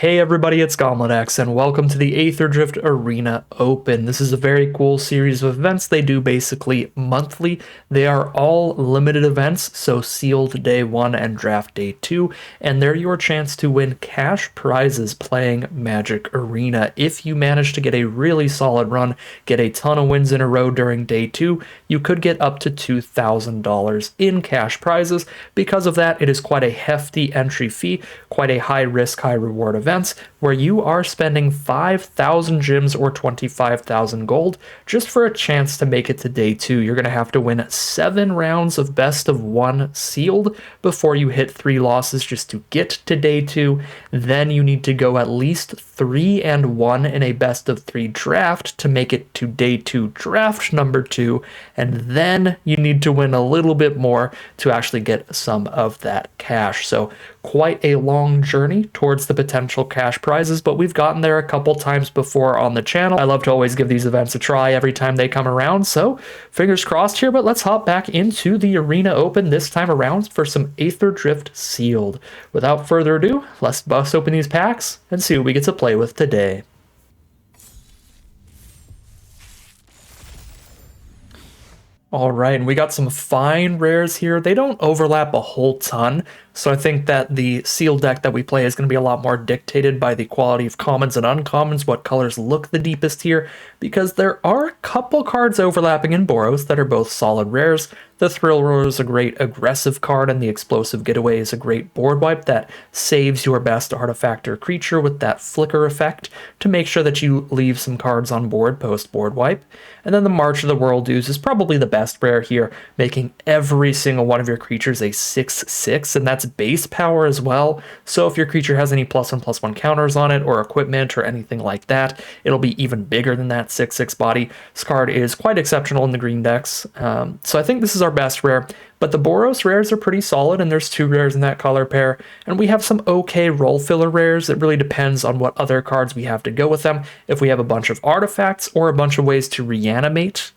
Hey everybody, it's GauntletX, and welcome to the Aetherdrift Arena Open. This is a very cool series of events they do basically monthly. They are all limited events, so sealed day 1 and draft day 2, and they're your chance to win cash prizes playing Magic Arena. If you manage to get a really solid run, get a ton of wins in a row during day 2, you could get up to $2,000 in cash prizes. Because of that, it is quite a hefty entry fee, quite a high risk, high reward events where you are spending 5,000 gems or 25,000 gold just for a chance to make it to day 2. You're going to have to win 7 rounds of best of 1 sealed before you hit 3 losses just to get to day 2. Then you need to go at least 3-1 in a best of 3 draft to make it to day 2 draft number 2, and then you need to win a little bit more to actually get some of that cash. So quite a long journey towards the potential cash prizes, but we've gotten there a couple times before on the channel. I love to always give these events a try every time they come around, so fingers crossed here. But let's hop back into the Arena Open this time around for some Aetherdrift Sealed. Without further ado, let's bust open these packs and see what we get to play with today. All right, and we got some fine rares here. They don't overlap a whole ton, so I think that the sealed deck that we play is going to be a lot more dictated by the quality of commons and uncommons, what colors look the deepest here, because there are a couple cards overlapping in Boros that are both solid rares. The Thrill Roller is a great aggressive card, and the Explosive Getaway is a great board wipe that saves your best artifact or creature with that flicker effect to make sure that you leave some cards on board post-board wipe. And then the March of the Whirldews is probably the best rare here, making every single one of your creatures a 6/6, and that's base power as well. So if your creature has any +1/+1 counters on it, or equipment, or anything like that, it'll be even bigger than that 6/6 body. This card is quite exceptional in the green decks, so I think this is our best rare. But the Boros rares are pretty solid, and there's 2 rares in that color pair, and we have some okay role filler rares. It really depends on what other cards we have to go with them. If we have a bunch of artifacts or a bunch of ways to reanimate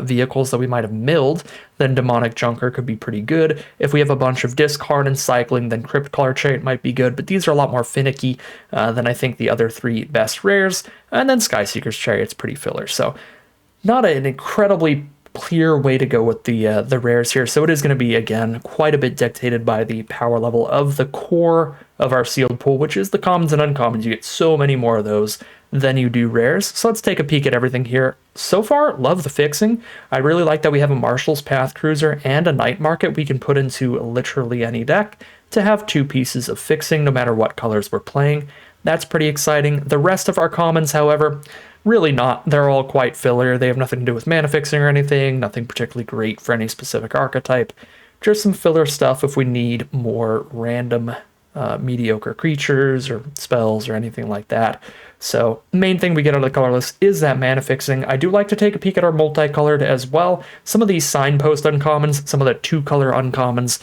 vehicles that we might have milled, then Demonic Junker could be pretty good. If we have a bunch of discard and cycling, then Crypt Color Chariot might be good, but these are a lot more finicky than I think the other 3 best rares, and then Skyseeker's Chariot's pretty filler. So not an incredibly clear way to go with the rares here. So it is going to be, again, quite a bit dictated by the power level of the core of our sealed pool, which is the commons and uncommons. You get so many more of those than you do rares. So let's take a peek at everything here. So far, love the fixing. I really like that we have a Marshall's Path Cruiser and a Night Market we can put into literally any deck to have 2 pieces of fixing no matter what colors we're playing. That's pretty exciting. The rest of our commons, however, really not. They're all quite filler. They have nothing to do with mana fixing or anything, nothing particularly great for any specific archetype. Just some filler stuff if we need more random mediocre creatures or spells or anything like that. So main thing we get out of the color list is that mana fixing. I do like to take a peek at our multicolored as well. Some of these signpost uncommons, some of the 2-color uncommons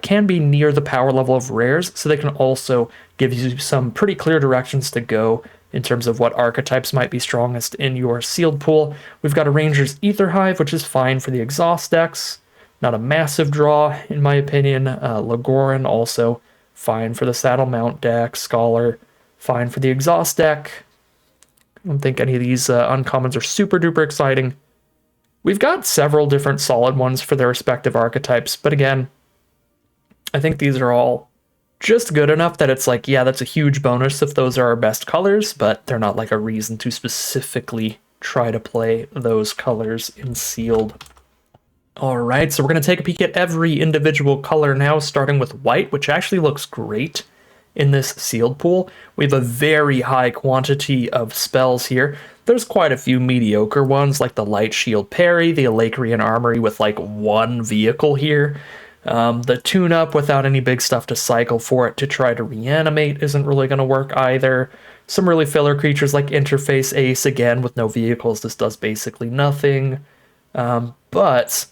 can be near the power level of rares, so they can also give you some pretty clear directions to go in terms of what archetypes might be strongest in your sealed pool. We've got a Ranger's Ether Hive, which is fine for the exhaust decks. Not a massive draw, in my opinion. Lagoran also fine for the Saddle Mount deck. Scholar, fine for the exhaust deck. I don't think any of these uncommons are super duper exciting. We've got several different solid ones for their respective archetypes, but again, I think these are all just good enough that it's like, yeah, that's a huge bonus if those are our best colors, but they're not like a reason to specifically try to play those colors in sealed. All right, so we're going to take a peek at every individual color now, starting with white, which actually looks great in this sealed pool. We have a very high quantity of spells here. There's quite a few mediocre ones, like the Light Shield Parry, the Elacrian Armory with like 1 vehicle here. The tune-up without any big stuff to cycle for it to try to reanimate isn't really going to work either. Some really filler creatures like Interface Ace, again, with no vehicles, this does basically nothing. But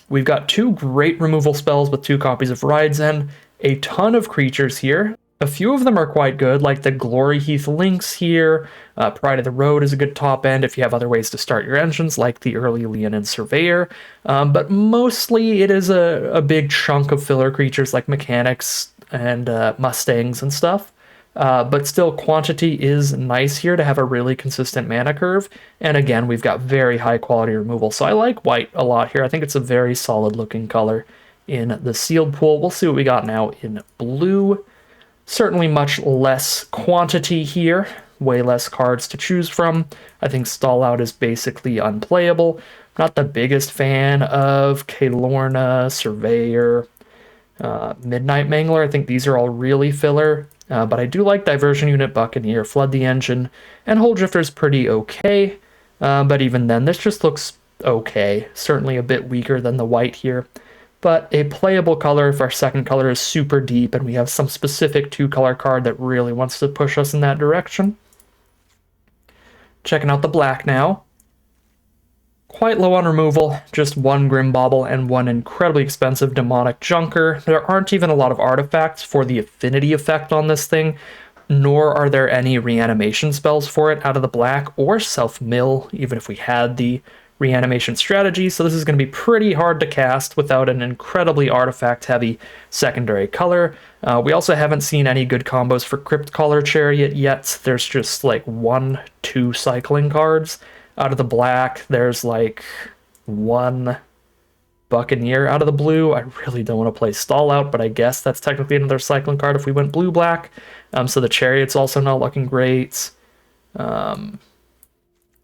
we've got 2 great removal spells with 2 copies of Ridezen, a ton of creatures here. A few of them are quite good, like the Glory Heath Lynx here. Pride of the Road is a good top end if you have other ways to start your engines, like the early Leonin Surveyor. But mostly it is a big chunk of filler creatures like Mechanics and Mustangs and stuff. But still, quantity is nice here to have a really consistent mana curve. And again, we've got very high quality removal. So I like white a lot here. I think it's a very solid looking color in the sealed pool. We'll see what we got now in blue. Certainly much less quantity here. Way less cards to choose from. I think Stall Out is basically unplayable. Not the biggest fan of Kalorna, Surveyor, Midnight Mangler. I think these are all really filler. But I do like Diversion Unit, Buccaneer, Flood the Engine, and Hull Drifter is pretty okay. But even then, this just looks okay. Certainly a bit weaker than the white here. But a playable color if our second color is super deep and we have some specific 2-color card that really wants to push us in that direction. Checking out the black now. Quite low on removal, just one Grim Bauble and one incredibly expensive Demonic Junker. There aren't even a lot of artifacts for the affinity effect on this thing, nor are there any reanimation spells for it out of the black or self-mill, even if we had the reanimation strategy, so this is going to be pretty hard to cast without an incredibly artifact-heavy secondary color. We also haven't seen any good combos for Crypt Caller Chariot yet. There's just like 1-2 cycling cards out of the black. There's like 1 Buccaneer out of the blue. I really don't want to play Stall Out, but I guess that's technically another cycling card if we went blue-black. So the Chariot's also not looking great.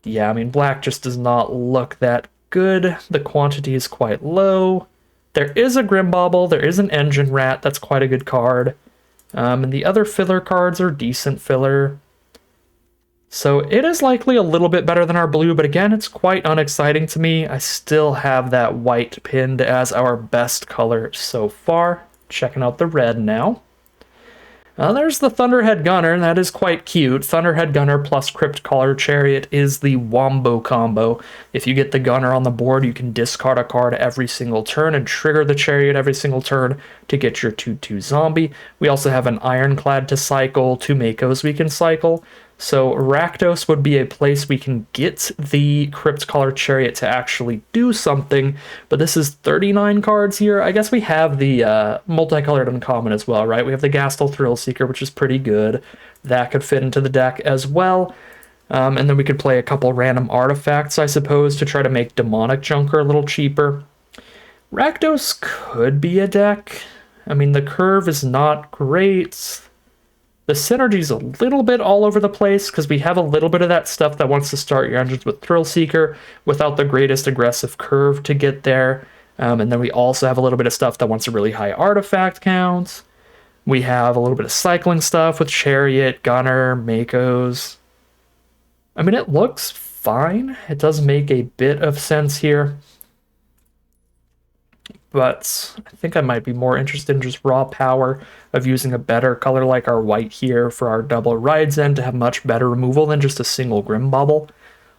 Yeah, I mean, black just does not look that good. The quantity is quite low. There is a Grim Bauble, there is an Engine Rat, that's quite a good card. And the other filler cards are decent filler. So it is likely a little bit better than our blue, but again, it's quite unexciting to me. I still have that white pinned as our best color so far. Checking out the red now. There's the Thunderhead Gunner, and that is quite cute. Thunderhead Gunner plus Crypt Caller Chariot is the Wombo combo. If you get the Gunner on the board, you can discard a card every single turn and trigger the Chariot every single turn to get your 2/2 zombie. We also have an Ironclad to cycle, 2 Makos we can cycle. So Rakdos would be a place we can get the Crypt Caller Chariot to actually do something, but this is 39 cards here. I guess we have the multicolored uncommon as well, right? We have the Gastel Thrill Seeker, which is pretty good. That could fit into the deck as well. And then we could play a couple random artifacts, I suppose, to try to make Demonic Junker a little cheaper. Rakdos could be a deck. I mean, the curve is not great. The synergy's a little bit all over the place because we have a little bit of that stuff that wants to start your engines with Thrill Seeker without the greatest aggressive curve to get there. And then we also have a little bit of stuff that wants a really high artifact count. We have a little bit of cycling stuff with Chariot, Gunner, Makos. I mean, it looks fine. It does make a bit of sense here. But I think I might be more interested in just raw power of using a better color like our white here for our double Rides End to have much better removal than just a single Grim Bauble.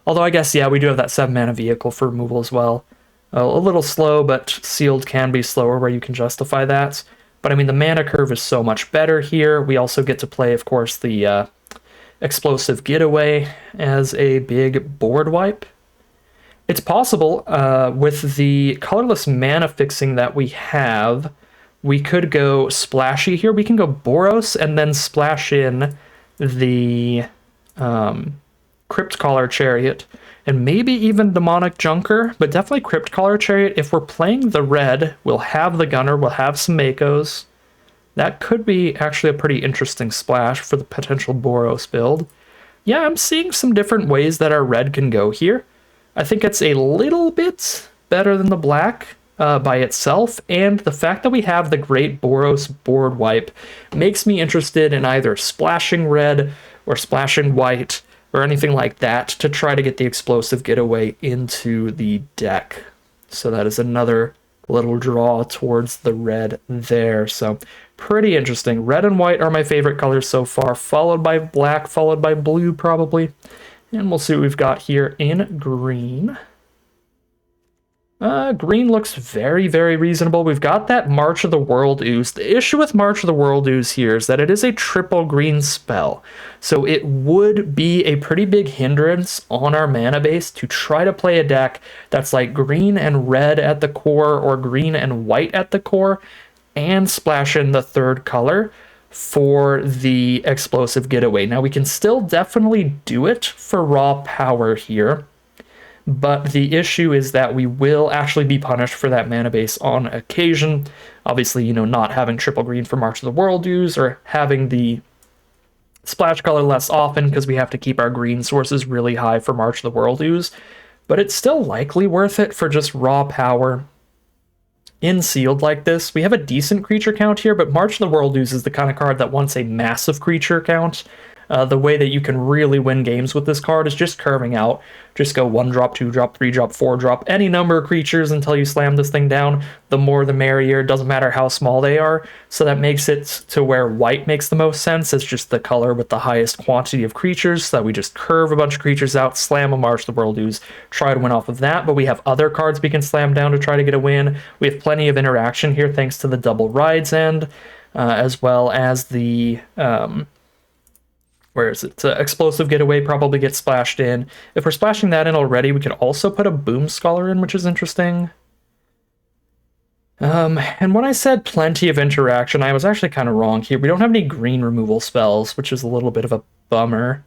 Although I guess, yeah, we do have that 7-mana vehicle for removal as well. A little slow, but sealed can be slower where you can justify that. But I mean, the mana curve is so much better here. We also get to play, of course, the Explosive Getaway as a big board wipe. It's possible, with the colorless mana fixing that we have, we could go splashy here. We can go Boros and then splash in the Crypt Caller Chariot, and maybe even Demonic Junker, but definitely Crypt Caller Chariot. If we're playing the red, we'll have the Gunner, we'll have some Makos. That could be actually a pretty interesting splash for the potential Boros build. Yeah, I'm seeing some different ways that our red can go here. I think it's a little bit better than the black by itself, and the fact that we have the Great Boros board wipe makes me interested in either splashing red or splashing white or anything like that to try to get the Explosive Getaway into the deck. So that is another little draw towards the red there. So pretty interesting. Red and white are my favorite colors so far, followed by black, followed by blue probably. And we'll see what we've got here in green. Green looks very, very reasonable. We've got that March of the World Ooze. The issue with March of the World Ooze here is that it is a triple green spell. So it would be a pretty big hindrance on our mana base to try to play a deck that's like green and red at the core or green and white at the core and splash in the third color. for the explosive getaway. Now we can still definitely do it for raw power here, but the issue is that we will actually be punished for that mana base on occasion. Obviously, you know, not having triple green for March of the World Use, or having the splash color less often because we have to keep our green sources really high for March of the World Use. But it's still likely worth it for just raw power in sealed like this. We have a decent creature count here, but March of the World Use is the kind of card that wants a massive creature count. The way that you can really win games with this card is just curving out. Just go 1-drop, 2-drop, 3-drop, 4-drop, any number of creatures until you slam this thing down. The more the merrier, doesn't matter how small they are. So that makes it to where white makes the most sense. It's just the color with the highest quantity of creatures, so that we just curve a bunch of creatures out, slam a March of the World Use, try to win off of that. But we have other cards we can slam down to try to get a win. We have plenty of interaction here thanks to the double Ride's End, as well as the... where is it? Explosive Getaway probably gets splashed in. If we're splashing that in already, we could also put a Boom Scholar in, which is interesting. And when I said plenty of interaction, I was actually kind of wrong here. We don't have any green removal spells, which is a little bit of a bummer.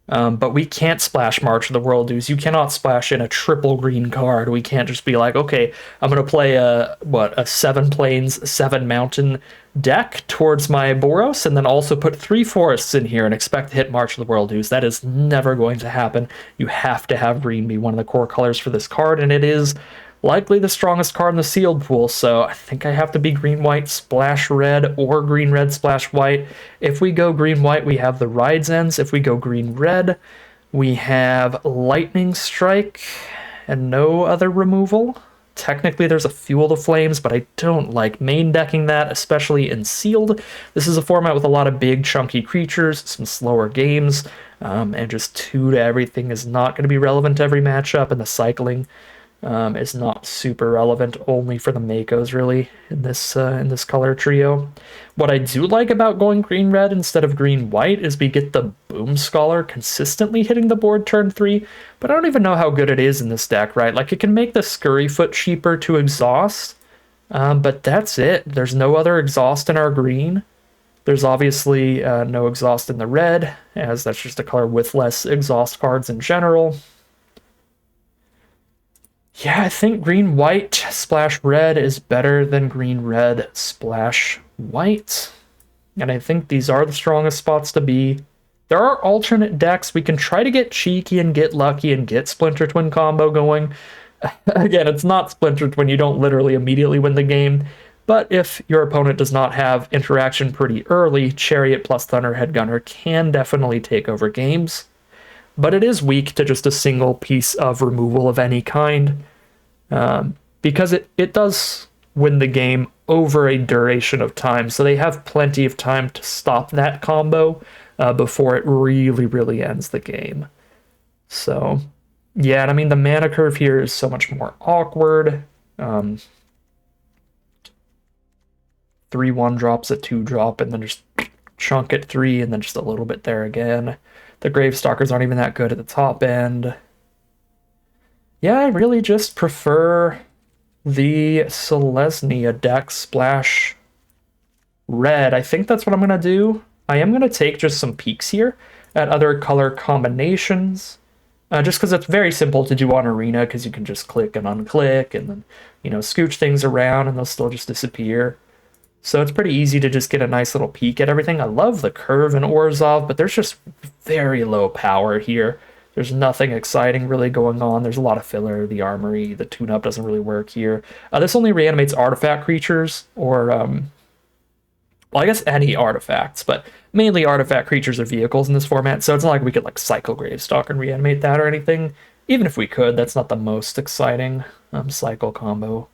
But we can't splash March of the World Use. You cannot splash in a triple green card. We can't just be like, okay, I'm going to play a 7 plains, 7 mountain deck towards my Boros, and then also put 3 forests in here and expect to hit March of the World Use. That is never going to happen. You have to have green be one of the core colors for this card, and it is likely the strongest card in the sealed pool, so I think I have to be green-white splash red or green-red splash white. If we go green-white, we have the Ride's Ends. If we go green-red, we have Lightning Strike and no other removal. Technically, there's a Fuel the Flames, but I don't like main decking that, especially in sealed. This is a format with a lot of big, chunky creatures, some slower games, and just 2 to everything is not going to be relevant to every matchup, and the cycling is not super relevant, only for the Makos really in this color trio. What I do like about going green red instead of green white is we get the Boom Scholar consistently hitting the board turn 3, but I don't even know how good it is in this deck, right? Like, it can make the Scurryfoot cheaper to exhaust, but that's it. There's no other exhaust in our green. There's obviously no exhaust in the red, as that's just a color with less exhaust cards in general. Yeah, I think green-white splash red is better than green-red splash white. And I think these are the strongest spots to be. There are alternate decks. We can try to get cheeky and get lucky and get Splinter Twin combo going. Again, it's not Splinter Twin. You don't literally immediately win the game. But if your opponent does not have interaction pretty early, Chariot plus Thunderhead Gunner can definitely take over games. But it is weak to just a single piece of removal of any kind, because it does win the game over a duration of time, so they have plenty of time to stop that combo before it really, really ends the game. So, yeah, and I mean, the mana curve here is so much more awkward. 3 1-drops, a 2-drop, and then just chunk at 3, and then just a little bit there again. The Gravestalkers aren't even that good at the top end. Yeah, I really just prefer the Selesnya deck splash red. I think that's what I'm going to do. I am going to take just some peeks here at other color combinations, just because it's very simple to do on Arena, because you can just click and unclick and then, you know, scooch things around and they'll still just disappear. So it's pretty easy to just get a nice little peek at everything. I love the curve in Orzhov, but there's just very low power here. There's nothing exciting really going on. There's a lot of filler. The armory, the tune-up doesn't really work here. This only reanimates artifact creatures, or, well, I guess any artifacts, but mainly artifact creatures or vehicles in this format, so it's not like we could, like, cycle Gravestalk and reanimate that or anything. Even if we could, that's not the most exciting cycle combo.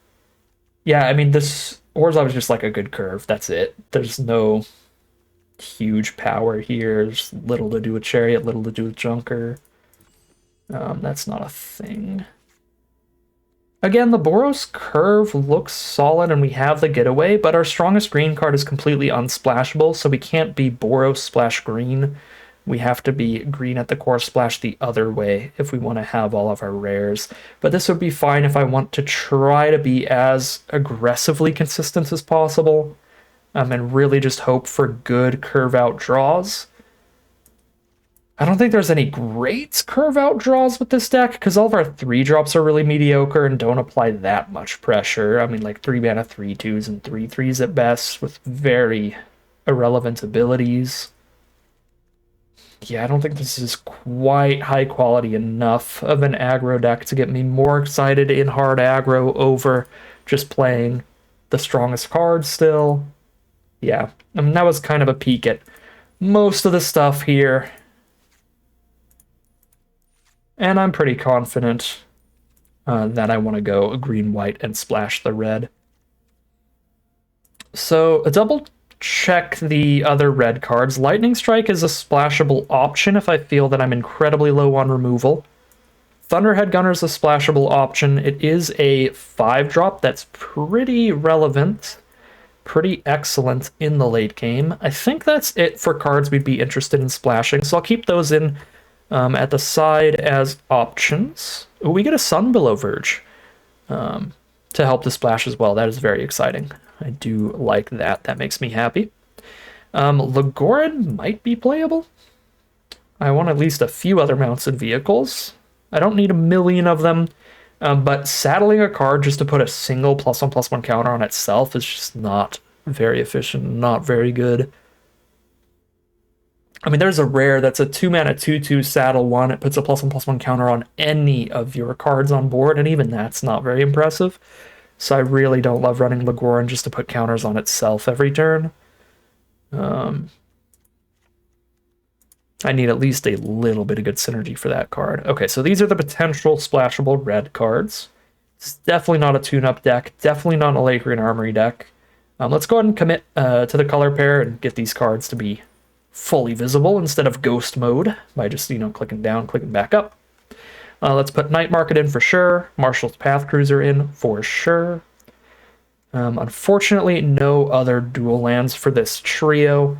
Yeah, I mean, this Orzhov is just like a good curve. That's it. There's no huge power here. There's little to do with Chariot, little to do with Junker. That's not a thing. Again, the Boros curve looks solid and we have the getaway, but our strongest green card is completely unsplashable, so we can't be Boros splash green. We have to be green at the core splash the other way if we want to have all of our rares. But this would be fine if I want to try to be as aggressively consistent as possible. and really just hope for good curve out draws. I don't think there's any great curve out draws with this deck because all of our 3-drops are really mediocre and don't apply that much pressure. I mean, like 3-mana 3/2s and 3/3s at best with very irrelevant abilities. Yeah, I don't think this is quite high quality enough of an aggro deck to get me more excited in hard aggro over just playing the strongest cards still. Yeah, I mean, that was kind of a peek at most of the stuff here. And I'm pretty confident that I want to go green-white and splash the red. So a double check the other red cards. Lightning Strike is a splashable option if I feel that I'm incredibly low on removal. Thunderhead Gunner is a splashable option. It is a 5-drop that's pretty relevant, pretty excellent in the late game. I think that's it for cards we'd be interested in splashing, so I'll keep those in at the side as options. Ooh, we get a Sunbillow Verge to help the splash as well. That is very exciting. I do like that. That makes me happy. Legoran might be playable. I want at least a few other mounts and vehicles. I don't need a million of them, but saddling a card just to put a single +1/+1 counter on itself is just not very efficient, not very good. I mean, there's a rare that's a 2-mana 2/2 saddle 1. It puts a +1/+1 counter on any of your cards on board, and even that's not very impressive. So I really don't love running Legoran just to put counters on itself every turn. I need at least a little bit of good synergy for that card. Okay, so these are the potential splashable red cards. It's definitely not a tune-up deck. Definitely not a late green armory deck. Let's go ahead and commit to the color pair and get these cards to be fully visible instead of ghost mode by just, clicking down, clicking back up. Let's put Night Market in for sure. Marshall's Path Cruiser in for sure. Unfortunately, no other dual lands for this trio.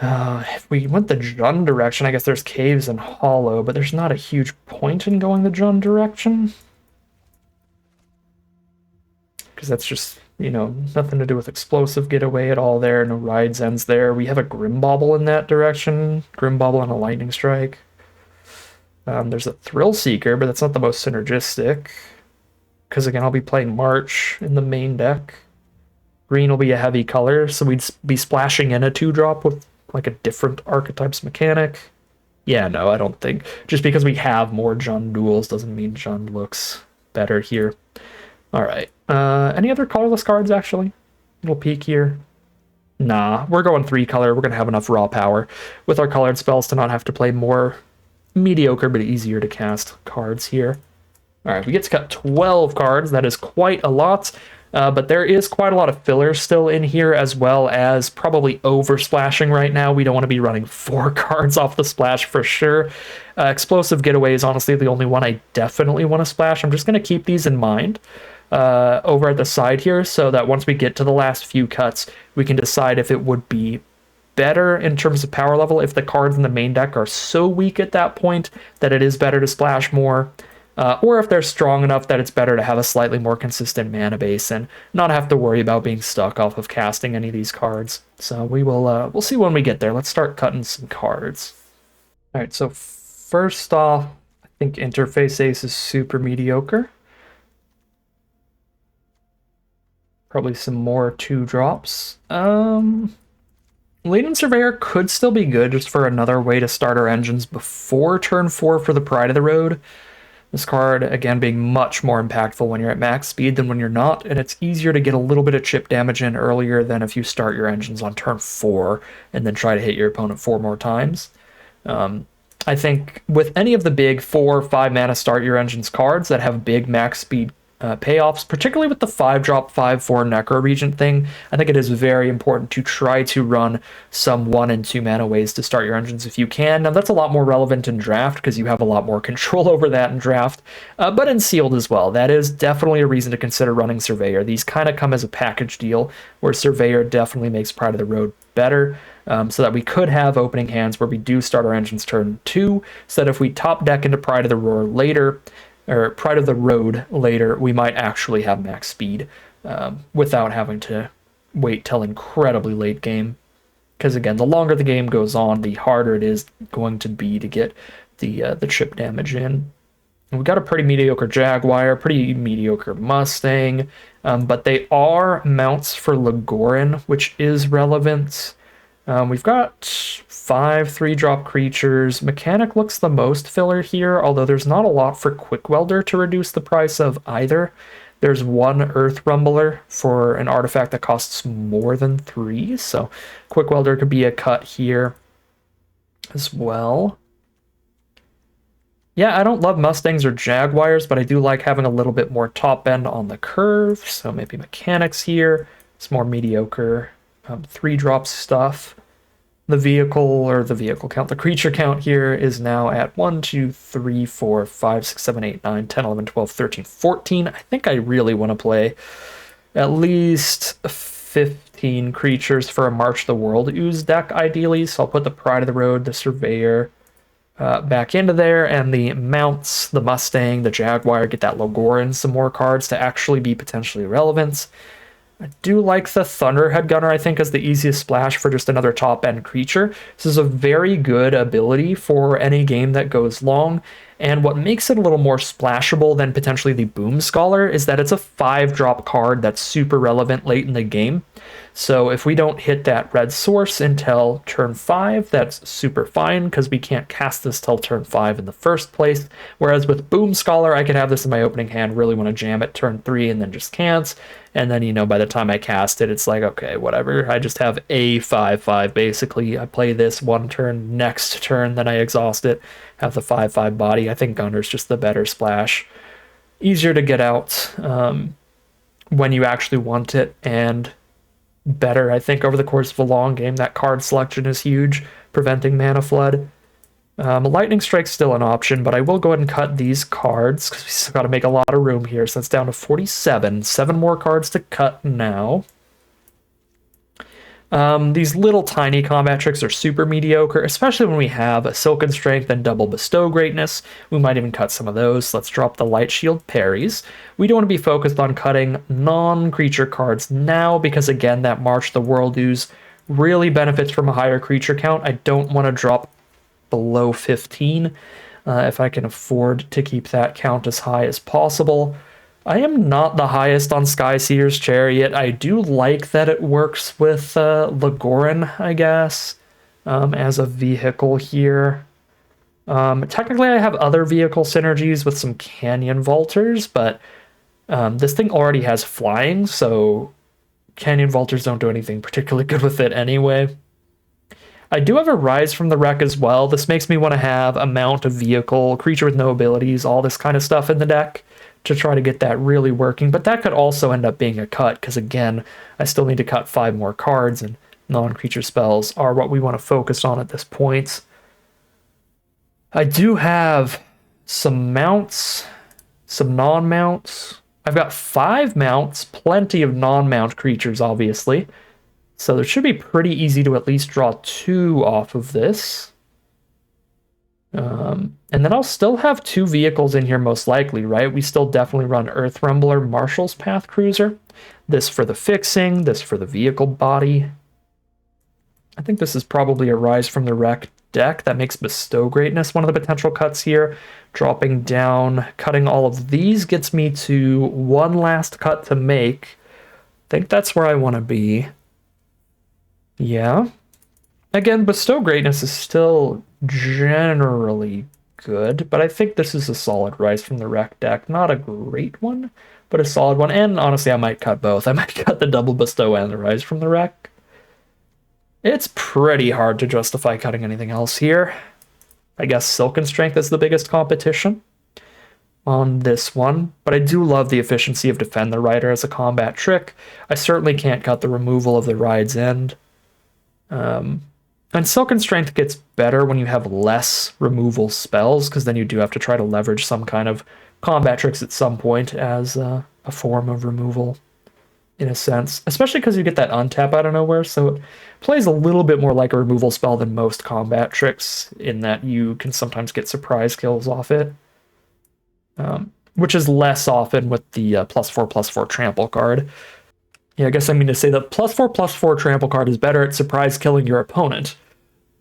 If we went the Jund direction, I guess there's Caves and Hollow, but there's not a huge point in going the Jund direction. Because that's just, nothing to do with Explosive Getaway at all there. No Rides Ends there. We have a Grimbauble in that direction. Grimbauble and a Lightning Strike. There's a Thrill Seeker, but that's not the most synergistic. Because, again, I'll be playing March in the main deck. Green will be a heavy color, so we'd be splashing in a 2-drop with, like, a different archetypes mechanic. Yeah, no, I don't think. Just because we have more Jund duels doesn't mean Jund looks better here. All right. Any other colorless cards, actually? Little peek here. Nah, we're going 3-color. We're going to have enough raw power with our colored spells to not have to play more mediocre but easier to cast cards here. All right, we get to cut 12 cards. That is quite a lot, but there is quite a lot of filler still in here, as well as probably over splashing right now. We don't want to be running 4 cards off the splash for sure. Explosive Getaway is honestly the only one I definitely want to splash. I'm just going to keep these in mind over at the side here, so that once we get to the last few cuts, we can decide if it would be better in terms of power level if the cards in the main deck are so weak at that point that it is better to splash more, or if they're strong enough that it's better to have a slightly more consistent mana base and not have to worry about being stuck off of casting any of these cards. So we'll see when we get there. Let's start cutting some cards. All right, so first off, I think Interface Ace is super mediocre. Probably some more 2-drops. Laden Surveyor could still be good just for another way to start our engines before turn 4 for the Pride of the Road. This card, again, being much more impactful when you're at max speed than when you're not, and it's easier to get a little bit of chip damage in earlier than if you start your engines on turn 4 and then try to hit your opponent 4 more times. I think with any of the big 4 or 5 mana start your engines cards that have big max speed payoffs, particularly with the 5-drop 5/4 Necro Regent thing, I think it is very important to try to run some 1 and 2 mana ways to start your engines if you can. Now that's a lot more relevant in draft because you have a lot more control over that in draft, but in sealed as well. That is definitely a reason to consider running Surveyor. These kind of come as a package deal where Surveyor definitely makes Pride of the Road better, so that we could have opening hands where we do start our engines turn 2, so that if we top deck into Pride of the Roar later, or Pride of the Road later, we might actually have max speed without having to wait till incredibly late game. Because again, the longer the game goes on, the harder it is going to be to get the chip damage in. And we've got a pretty mediocre Jaguar, pretty mediocre Mustang, but they are mounts for Legorin, which is relevant. We've got 5 3-drop creatures. Mechanic looks the most filler here, although there's not a lot for Quick Welder to reduce the price of either. There's 1 Earth Rumbler for an artifact that costs more than 3, so Quick Welder could be a cut here as well. Yeah, I don't love Mustangs or Jaguars, but I do like having a little bit more top end on the curve, so maybe Mechanics here. It's more mediocre 3-drop stuff. The vehicle count, the creature count here is now at 1, 2, 3, 4, 5, 6, 7, 8, 9, 10, 11, 12, 13, 14. I think I really want to play at least 15 creatures for a March the World Ooze deck, ideally. So I'll put the Pride of the Road, the Surveyor back into there, and the mounts, the Mustang, the Jaguar, get that Legorin some more cards to actually be potentially relevant. I do like the Thunderhead Gunner, I think, as the easiest splash for just another top-end creature. This is a very good ability for any game that goes long, and what makes it a little more splashable than potentially the Boom Scholar is that it's a 5-drop card that's super relevant late in the game. So if we don't hit that red source until turn 5, that's super fine, because we can't cast this till turn 5 in the first place. Whereas with Boom Scholar, I could have this in my opening hand, really want to jam it turn 3, and then just can't. And then, you know, by the time I cast it, it's like, okay, whatever. I just have a 5/5, basically. I play this one turn, next turn, then I exhaust it, have the 5/5 body. I think Gunner's just the better splash. Easier to get out when you actually want it, and better, I think, over the course of a long game. That card selection is huge, preventing mana flood. Lightning Strike's still an option, but I will go ahead and cut these cards, because we still got to make a lot of room here, so it's down to 47. 7 more cards to cut now. These little tiny combat tricks are super mediocre, especially when we have a Silken Strength and double Bestow Greatness. We might even cut some of those. Let's drop the Light Shield parries. We don't want to be focused on cutting non-creature cards now, because again, that March the World Ooze really benefits from a higher creature count. I don't want to drop below 15 if I can afford to keep that count as high as possible. I am not the highest on Skyseer's Chariot. I do like that it works with Legorin, I guess, as a vehicle here. Technically, I have other vehicle synergies with some Canyon Vaulters, but this thing already has flying, so Canyon Vaulters don't do anything particularly good with it anyway. I do have a Rise from the Wreck as well. This makes me want to have a mount, a vehicle, creature with no abilities, all this kind of stuff in the deck to try to get that really working. But that could also end up being a cut, because again, I still need to cut 5 more cards, and non-creature spells are what we want to focus on at this point. I do have some mounts, some non-mounts. I've got 5 mounts, plenty of non-mount creatures, obviously. So it should be pretty easy to at least draw 2 off of this. And then I'll still have 2 vehicles in here most likely, right? We still definitely run Earth Rumbler, Marshall's Path Cruiser. This for the fixing, this for the vehicle body. I think this is probably a Rise from the Wreck deck that makes Bestow Greatness one of the potential cuts here. Dropping down, cutting all of these gets me to 1 last cut to make. I think that's where I want to be. Yeah. Again, Bestow Greatness is still generally good, but I think this is a solid Rise from the Wreck deck. Not a great one, but a solid one. And honestly, I might cut both. I might cut the double Bestow and the Rise from the Wreck. It's pretty hard to justify cutting anything else here. I guess Silken Strength is the biggest competition on this one, but I do love the efficiency of Defend the Rider as a combat trick. I certainly can't cut the removal of the Ride's End. And Silken Strength gets better when you have less removal spells, because then you do have to try to leverage some kind of combat tricks at some point as a form of removal, in a sense. Especially because you get that untap out of nowhere, so it plays a little bit more like a removal spell than most combat tricks, in that you can sometimes get surprise kills off it. Which is less often with the +4/+4 trample card. Yeah, I guess I mean to say that +4/+4 trample card is better at surprise killing your opponent.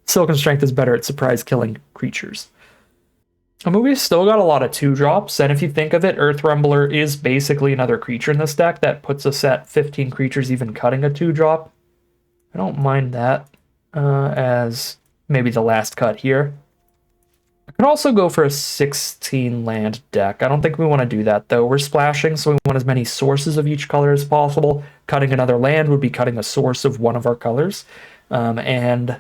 Silken Strength is better at surprise killing creatures. I mean, we've still got a lot of 2-drops, and if you think of it, Earth Rumbler is basically another creature in this deck that puts us at 15 creatures even cutting a 2-drop. I don't mind that as maybe the last cut here. I could also go for a 16 land deck. I don't think we want to do that, though. We're splashing, so we want as many sources of each color as possible. Cutting another land would be cutting a source of one of our colors. And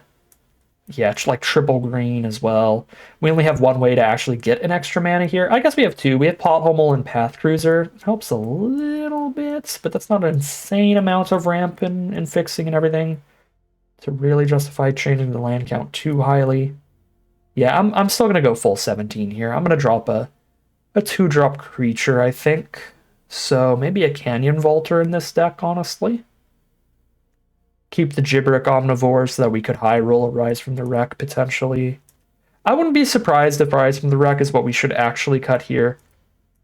yeah, it's like triple green as well. We only have one way to actually get an extra mana here. I guess we have two. We have Pothole and Path Cruiser. It helps a little bit, but that's not an insane amount of ramp and fixing and everything to really justify changing the land count too highly. Yeah, I'm still going to go full 17 here. I'm going to drop a 2-drop creature, I think. So maybe a Canyon Vaulter in this deck, honestly. Keep the Gibberick Omnivore so that we could high roll a Rise from the Wreck, potentially. I wouldn't be surprised if Rise from the Wreck is what we should actually cut here.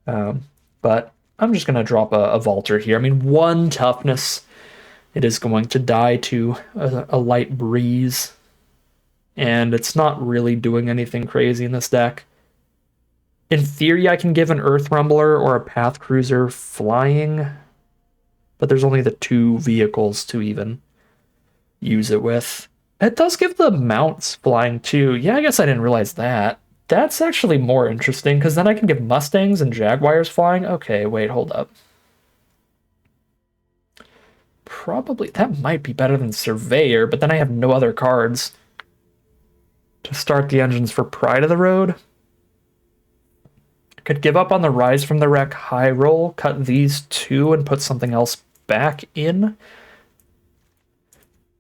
But I'm just going to drop a Vaulter here. I mean, 1 toughness. It is going to die to a light breeze. And it's not really doing anything crazy in this deck. In theory, I can give an Earth Rumbler or a Path Cruiser flying, but there's only the 2 vehicles to even use it with. It does give the mounts flying too. Yeah, I guess I didn't realize that. That's actually more interesting, because then I can give Mustangs and Jaguars flying. Okay, wait, hold up. Probably, that might be better than Surveyor, but then I have no other cards to start the engines for Pride of the Road. Could give up on the Rise from the Wreck high roll, cut these 2 and put something else back in.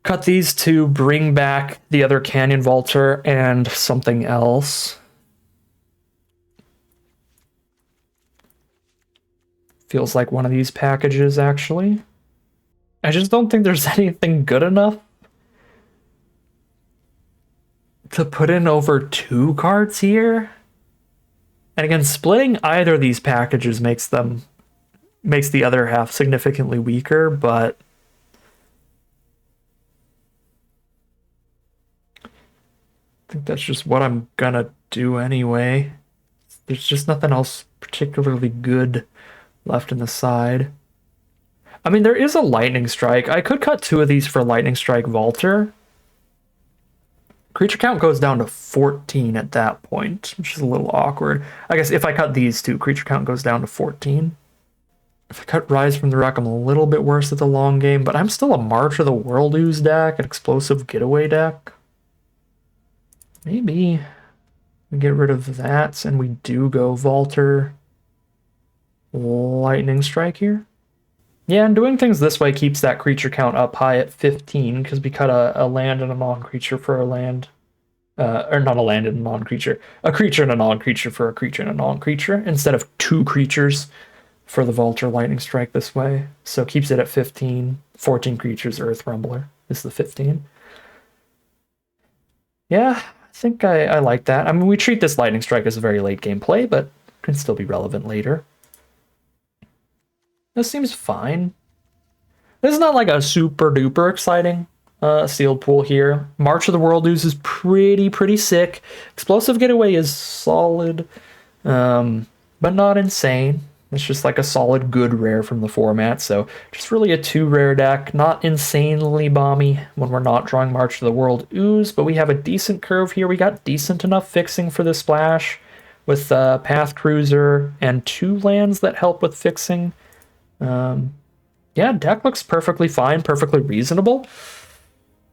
Cut these 2, bring back the other Canyon Vaulter and something else. Feels like one of these packages, actually. I just don't think there's anything good enough to put in over 2 cards here. And again, splitting either of these packages makes the other half significantly weaker, but I think that's just what I'm gonna do anyway. There's just nothing else particularly good left in the side. I mean, there is a Lightning Strike. I could cut 2 of these for Lightning Strike Vaulter. Creature count goes down to 14 at that point, which is a little awkward. I guess if I cut these 2, creature count goes down to 14. If I cut Rise from the Wreck, I'm a little bit worse at the long game, but I'm still a March of the World Ooze deck, an Explosive Getaway deck. Maybe we get rid of that, and we do go Vaulter Lightning Strike here. Yeah, and doing things this way keeps that creature count up high at 15, because we cut a land and a non-creature for a land. Or not a land and a non-creature. A creature and a non-creature for a creature and a non-creature, instead of 2 creatures for the Vaulter Lightning Strike this way. So keeps it at 15. 14 creatures, Earth Rumbler is the 15. Yeah, I think I like that. I mean, we treat this Lightning Strike as a very late game play, but can still be relevant later. This seems fine. This is not like a super duper exciting sealed pool here. March of the World Ooze is pretty sick. Explosive Getaway is solid, but not insane. It's just like a solid good rare from the format, so just really a 2 rare deck. Not insanely bomby when we're not drawing March of the World Ooze, but we have a decent curve here. We got decent enough fixing for the splash with Path Cruiser and 2 lands that help with fixing. Yeah, deck looks perfectly fine, perfectly reasonable.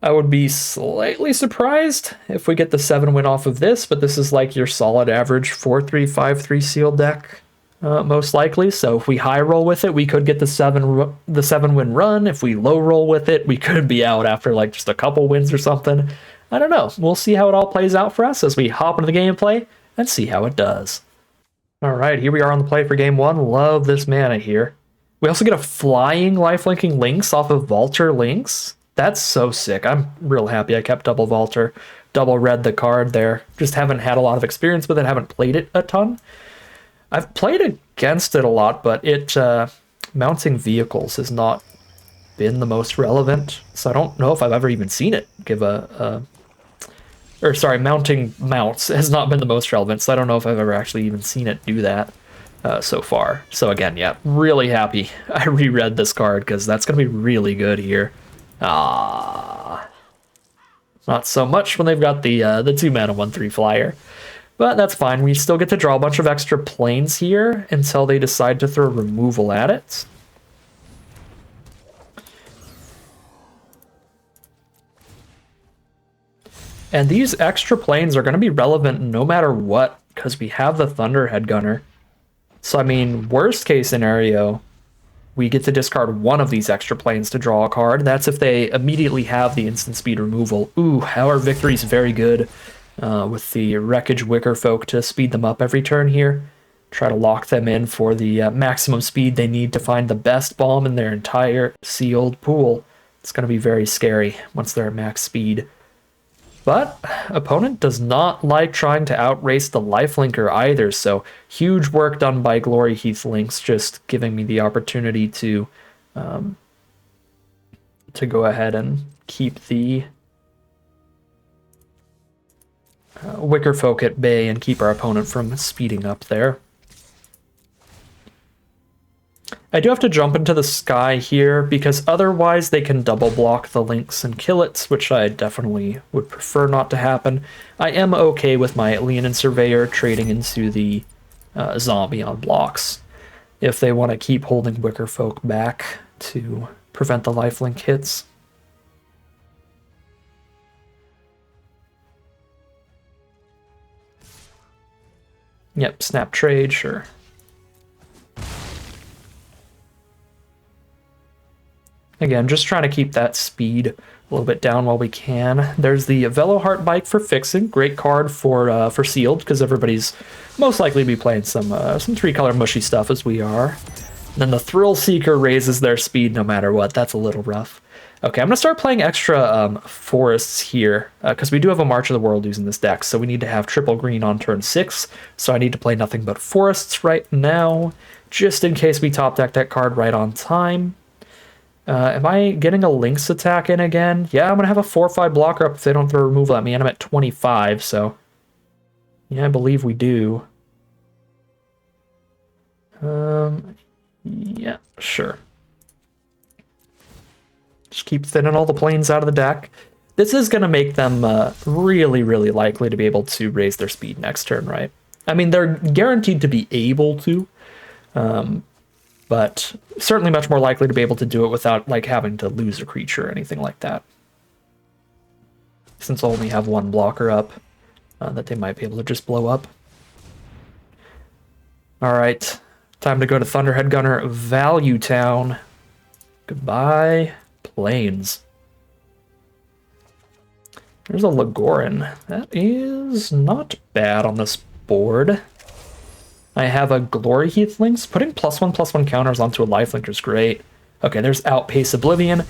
I would be slightly surprised if we get the 7 win off of this, but this is like your solid average 4-3, 5-3 sealed deck, most likely. So if we high roll with it, we could get the 7 win run. If we low roll with it, we could be out after like just a couple wins or something. I don't know. We'll see how it all plays out for us as we hop into the gameplay and see how it does. All right, here we are on the play for game 1. Love this mana here. We also get a flying lifelinking Lynx off of Vaulter Lynx. That's so sick. I'm real happy I kept double Vaulter, double read the card there. Just haven't had a lot of experience with it, haven't played it a ton. I've played against it a lot, but it mounting vehicles is not been the most relevant, so I don't know if I've ever even seen it give or sorry, mounting mounts has not been the most relevant, so I don't know if I've ever actually even seen it do that so far. So again, yeah, really happy I reread this card, because that's going to be really good here. Ah, not so much when they've got the 2-mana 1/3 flyer. But that's fine. We still get to draw a bunch of extra planes here until they decide to throw removal at it. And these extra planes are going to be relevant no matter what, because we have the Thunderhead Gunner. So, I mean, worst case scenario, we get to discard one of these extra planes to draw a card. That's if they immediately have the instant speed removal. Ooh, our victory's very good. With the Wreckage Wicker Folk to speed them up every turn here. Try to lock them in for the maximum speed they need to find the best bomb in their entire sealed pool. It's going to be very scary once they're at max speed. But opponent does not like trying to outrace the lifelinker either, so huge work done by Glory Heath Lynx, just giving me the opportunity to go ahead and keep the Wicker Folk at bay and keep our opponent from speeding up there. I do have to jump into the sky here, because otherwise they can double block the Lynx and kill it, which I definitely would prefer not to happen. I am okay with my Leonin Surveyor trading into the zombie on blocks, if they want to keep holding Wicker Folk back to prevent the lifelink hits. Yep, snap trade, sure. Again, just trying to keep that speed a little bit down while we can. There's the Veloheart Bike for fixing. Great card for sealed, because everybody's most likely to be playing some 3-color mushy stuff as we are. And then the Thrill Seeker raises their speed no matter what. That's a little rough. Okay, I'm going to start playing extra forests here, because we do have a March of the World using this deck, so we need to have triple green on turn 6, so I need to play nothing but forests right now, just in case we top deck that card right on time. Am I getting a Lynx attack in again? Yeah, I'm going to have a 4/5 blocker up if they don't throw removal at me, and I'm at 25, so yeah, I believe we do. Yeah, sure. Just keep thinning all the planes out of the deck. This is going to make them really, really likely to be able to raise their speed next turn, right? I mean, they're guaranteed to be able to, but certainly much more likely to be able to do it without like having to lose a creature or anything like that. Since I only have one blocker up, that they might be able to just blow up. All right, time to go to Thunderhead Gunner Value Town. Goodbye, planes. There's a Lagoran. That is not bad on this board. I have a Glory Heath Lynx. Putting +1/+1 counters onto a lifelinker is great. Okay, there's Outpace Oblivion.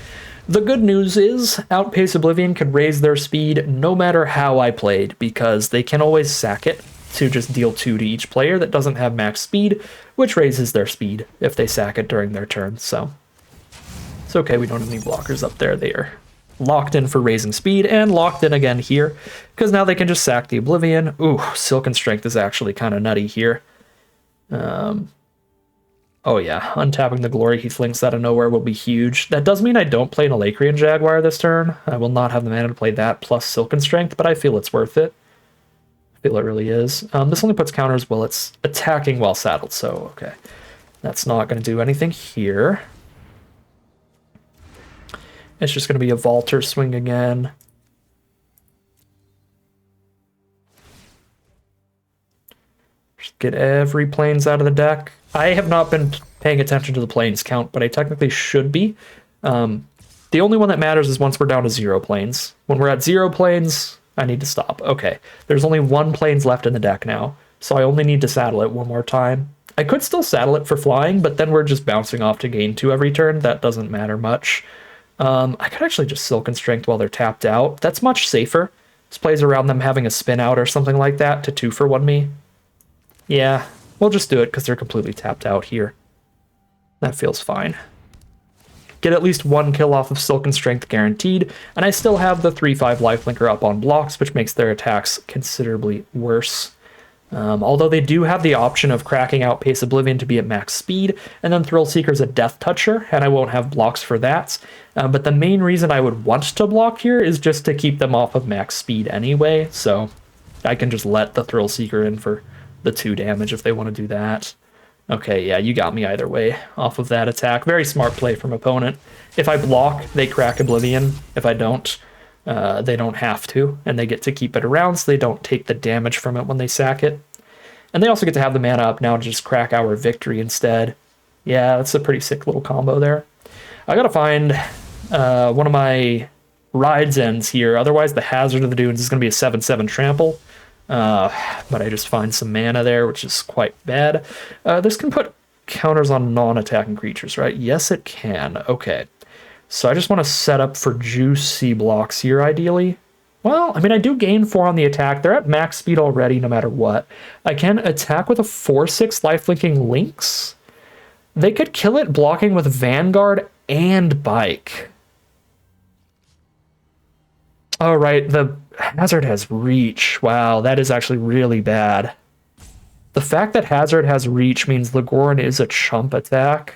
The good news is Outpace Oblivion can raise their speed no matter how I played, because they can always sack it to just deal 2 to each player that doesn't have max speed, which raises their speed if they sack it during their turn, so it's okay, we don't have any blockers up there. They are locked in for raising speed, and locked in again here, because now they can just sack the Oblivion. Ooh, Silken Strength is actually kind of nutty here. Oh yeah, untapping the Glory Heath Lynx out of nowhere will be huge. That does mean I don't play an Alacrian Jaguar this turn. I will not have the mana to play that plus Silken Strength, but I feel it's worth it. I feel it really is. This only puts counters while it's attacking while saddled, so okay. That's not going to do anything here. It's just going to be a Vaulter swing again. Just get every planes out of the deck. I have not been paying attention to the planes count, but I technically should be. The only one that matters is once we're down to 0 planes. When we're at 0 planes, I need to stop. Okay, there's only 1 planes left in the deck now, so I only need to saddle it one more time. I could still saddle it for flying, but then we're just bouncing off to gain 2 every turn. That doesn't matter much. I could actually just Silken Strength while they're tapped out. That's much safer. This plays around them having a spin out or something like that to 2-for-1 me. Yeah, we'll just do it because they're completely tapped out here. That feels fine. get at least 1 kill off of Silken Strength guaranteed, and I still have the 3/5 lifelinker up on blocks, which makes their attacks considerably worse. Although they do have the option of cracking out Pace Oblivion to be at max speed, and then Thrill Seeker's a Death Toucher, and I won't have blocks for that. But the main reason I would want to block here is just to keep them off of max speed anyway, so I can just let the Thrill Seeker in for the 2 damage if they want to do that. Okay, yeah, you got me either way off of that attack. Very smart play from opponent. If I block, they crack Oblivion. If I don't, they don't have to, and they get to keep it around so they don't take the damage from it when they sack it. And they also get to have the mana up now to just crack our victory instead. Yeah, that's a pretty sick little combo there. I gotta find one of my rides ends here, otherwise the Hazard of the Dunes is gonna be a 7/7 trample. But I just find some mana there, which is quite bad. This can put counters on non-attacking creatures, right? Yes, it can. Okay. So I just want to set up for juicy blocks here, ideally. Well, I mean, I do gain 4 on the attack. They're at max speed already, no matter what. I can attack with a 4/6 lifelinking Lynx. They could kill it blocking with Vanguard and Bike. Oh, right, the Hazard has Reach. Wow, that is actually really bad. The fact that Hazard has Reach means Legoran is a chump attack.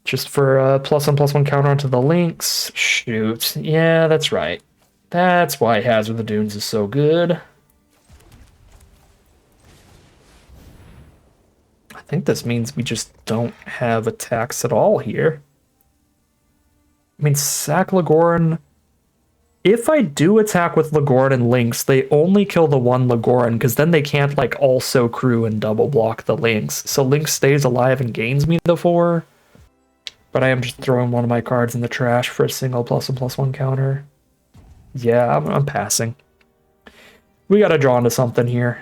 Just for a +1/+1 counter onto the Lynx. Shoot. Yeah, that's right. That's why Hazard of the Dunes is so good. I think this means we just don't have attacks at all here. I mean, sack Legoran. If I do attack with Legoran and Lynx, they only kill the one Legoran, because then they can't, like, also crew and double block the Lynx. So Lynx stays alive and gains me the 4. But I am just throwing one of my cards in the trash for a single +1/+1 counter. Yeah, I'm passing. We gotta draw into something here.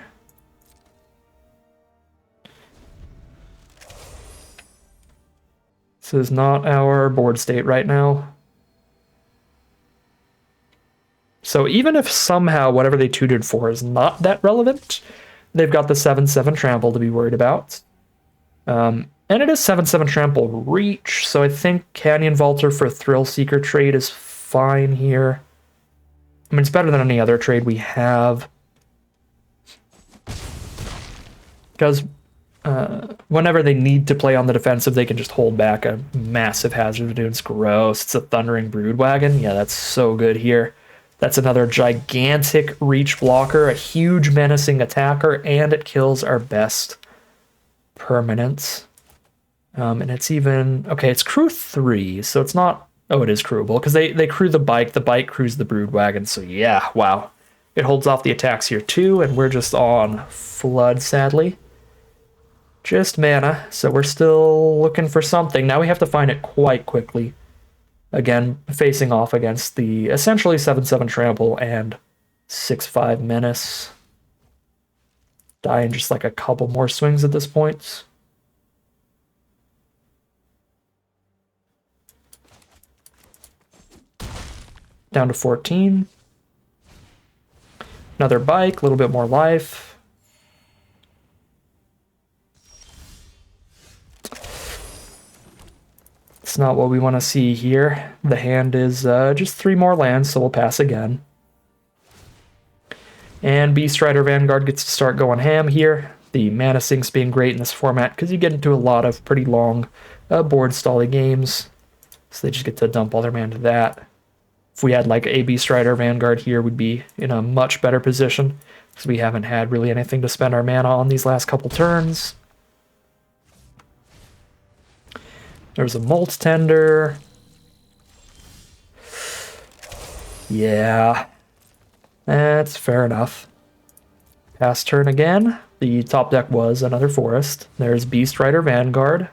This is not our board state right now. So even if somehow whatever they tutored for is not that relevant, they've got the 7/7 trample to be worried about. And it is 7/7 trample reach, so I think Canyon Vaulter for Thrill Seeker trade is fine here. I mean, it's better than any other trade we have. Because whenever they need to play on the defensive, they can just hold back a massive Hazard of the Dunes. Gross. It's a Thundering Broodwagon. Yeah, that's so good here. That's another gigantic reach blocker, a huge menacing attacker, and it kills our best permanents. And it's even... Okay, it's crew 3, so it's not... Oh, it is crewable, because they crew the Bike crews the Broodwagon, so yeah, wow. It holds off the attacks here too, and we're just on Flood, sadly. Just mana, so we're still looking for something. Now we have to find it quite quickly. Again, facing off against the essentially 7/7 trample and 6/5 menace. Die in just like a couple more swings at this point. Down to 14. Another Bike, a little bit more life. It's not what we want to see here. The hand is just 3 more lands, so we'll pass again. And Beast Rider Vanguard gets to start going ham here. The mana sinks being great in this format because you get into a lot of pretty long board stally games. So they just get to dump all their mana to that. If we had like a Beast Rider Vanguard here, we'd be in a much better position because we haven't had really anything to spend our mana on these last couple turns. There's a Molt Tender. Yeah, that's fair enough. Pass turn again. The top deck was another Forest. There's Beast Rider Vanguard.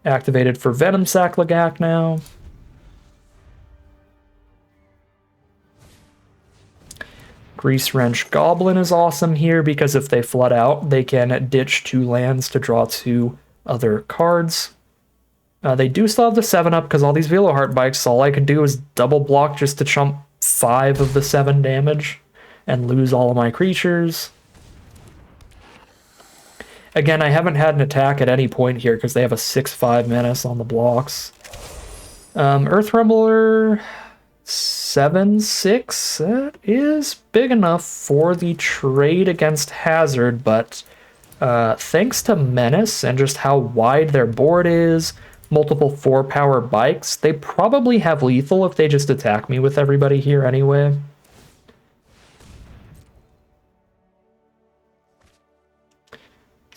Activated for Venom Sack Lagak now. Grease Wrench Goblin is awesome here because if they flood out, they can ditch 2 lands to draw 2 other cards. They do still have the 7-up because all these Veloheart Bikes, all I could do is double block just to chump 5 of the 7 damage and lose all of my creatures. Again, I haven't had an attack at any point here because they have a 6/5 menace on the blocks. Earth Rumbler 7/6. That is big enough for the trade against Hazard, but thanks to Menace and just how wide their board is, multiple 4-power bikes, they probably have lethal if they just attack me with everybody here anyway.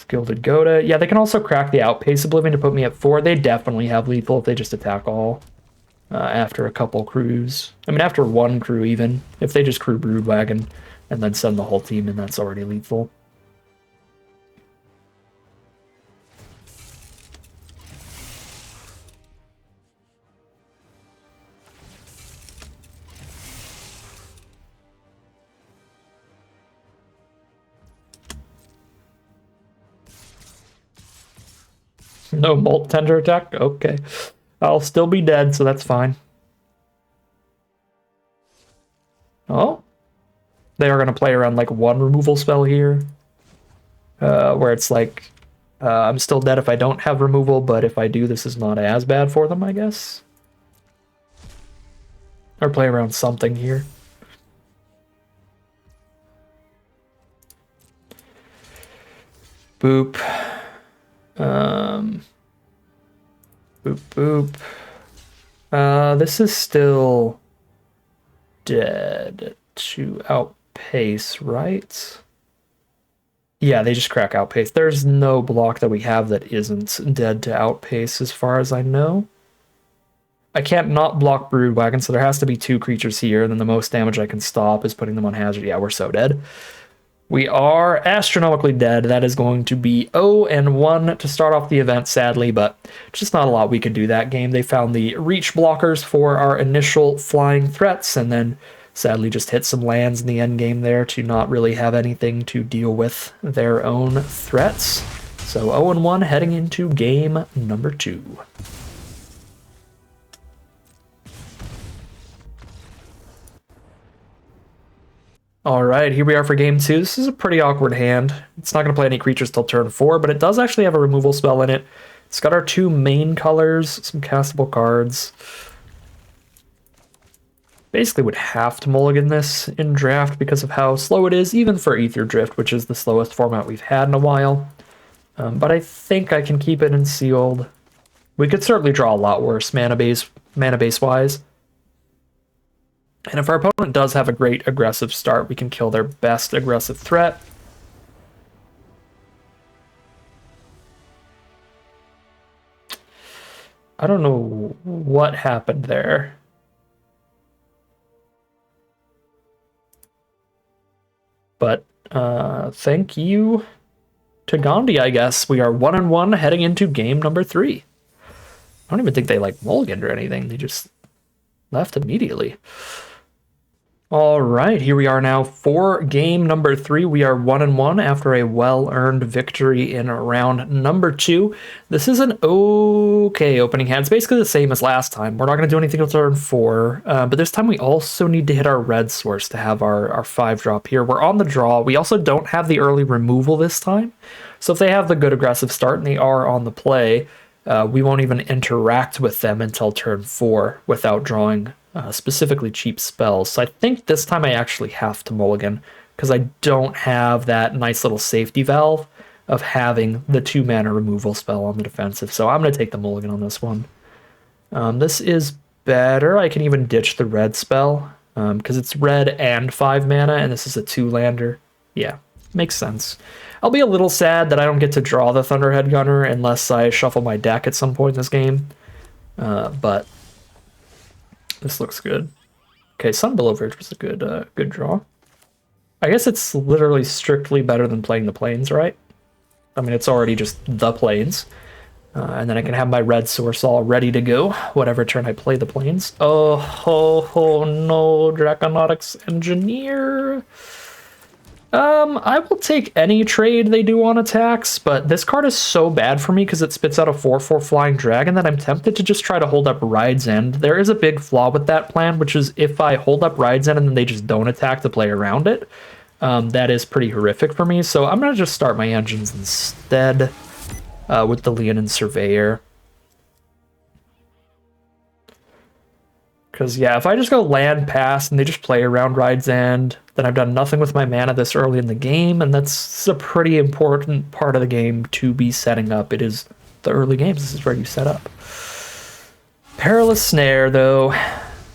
Gilded Goda. Yeah, they can also crack the Outpace Oblivion to put me at 4. They definitely have lethal if they just attack all after a couple crews. I mean, after one crew even. If they just crew Broodwagon and then send the whole team in, that's already lethal. No Molt Tender attack? Okay. I'll still be dead, so that's fine. Oh. They are going to play around like one removal spell here. Where it's like, I'm still dead if I don't have removal, but if I do, this is not as bad for them, I guess. Or play around something here. Boop. Boop, boop. This is still dead to Outpace, right? Yeah, they just crack Outpace. There's no block that we have that isn't dead to Outpace as far as I know. I can't not block Broodwagon, so there has to be 2 creatures here, and then the most damage I can stop is putting them on Hazard. Yeah, we're so dead. We are astronomically dead. That is going to be 0-1 to start off the event, sadly, but just not a lot we could do that game. They found the reach blockers for our initial flying threats, and then sadly just hit some lands in the end game there to not really have anything to deal with their own threats. So 0-1 heading into game number 2. All right, here we are for game 2. This is a pretty awkward hand. It's not going to play any creatures till turn 4, but it does actually have a removal spell in it. It's got our 2 main colors, some castable cards. Basically would have to mulligan this in draft because of how slow it is, even for Aetherdrift, which is the slowest format we've had in a while. But I think I can keep it in sealed. We could certainly draw a lot worse mana base-wise. And if our opponent does have a great aggressive start, we can kill their best aggressive threat. I don't know what happened there. But thank you to Gandhi, I guess. We are 1-1 heading into game number 3. I don't even think they like mulliganed or anything. They just left immediately. All right, here we are now for game number 3. We are 1-1 after a well-earned victory in round number 2. This is an okay opening hand. It's basically the same as last time. We're not going to do anything until turn 4, but this time we also need to hit our red source to have our 5-drop here. We're on the draw. We also don't have the early removal this time. So if they have the good aggressive start and they are on the play, we won't even interact with them until turn 4 without drawing specifically cheap spells. So I think this time I actually have to mulligan because I don't have that nice little safety valve of having the 2-mana removal spell on the defensive. So I'm going to take the mulligan on this one. This is better. I can even ditch the red spell because it's red and 5 mana and this is a 2-lander. Yeah, makes sense. I'll be a little sad that I don't get to draw the Thunderhead Gunner unless I shuffle my deck at some point in this game. But this looks good. Okay, Sunbillow Verge was a good draw. I guess it's literally strictly better than playing the Plains, right? I mean, it's already just the Plains. And then I can have my red source all ready to go, whatever turn I play the Plains. Oh, no, Draconautics Engineer. I will take any trade they do on attacks, but this card is so bad for me because it spits out a 4/4 Flying Dragon that I'm tempted to just try to hold up Ride's End. There is a big flaw with that plan, which is if I hold up Ride's End and then they just don't attack to play around it, that is pretty horrific for me. So I'm going to just start my engines instead with the Leonin Surveyor. Because, yeah, if I just go land pass and they just play around Ride's End, then I've done nothing with my mana this early in the game, and that's a pretty important part of the game to be setting up. It is the early games. This is where you set up. Perilous Snare, though.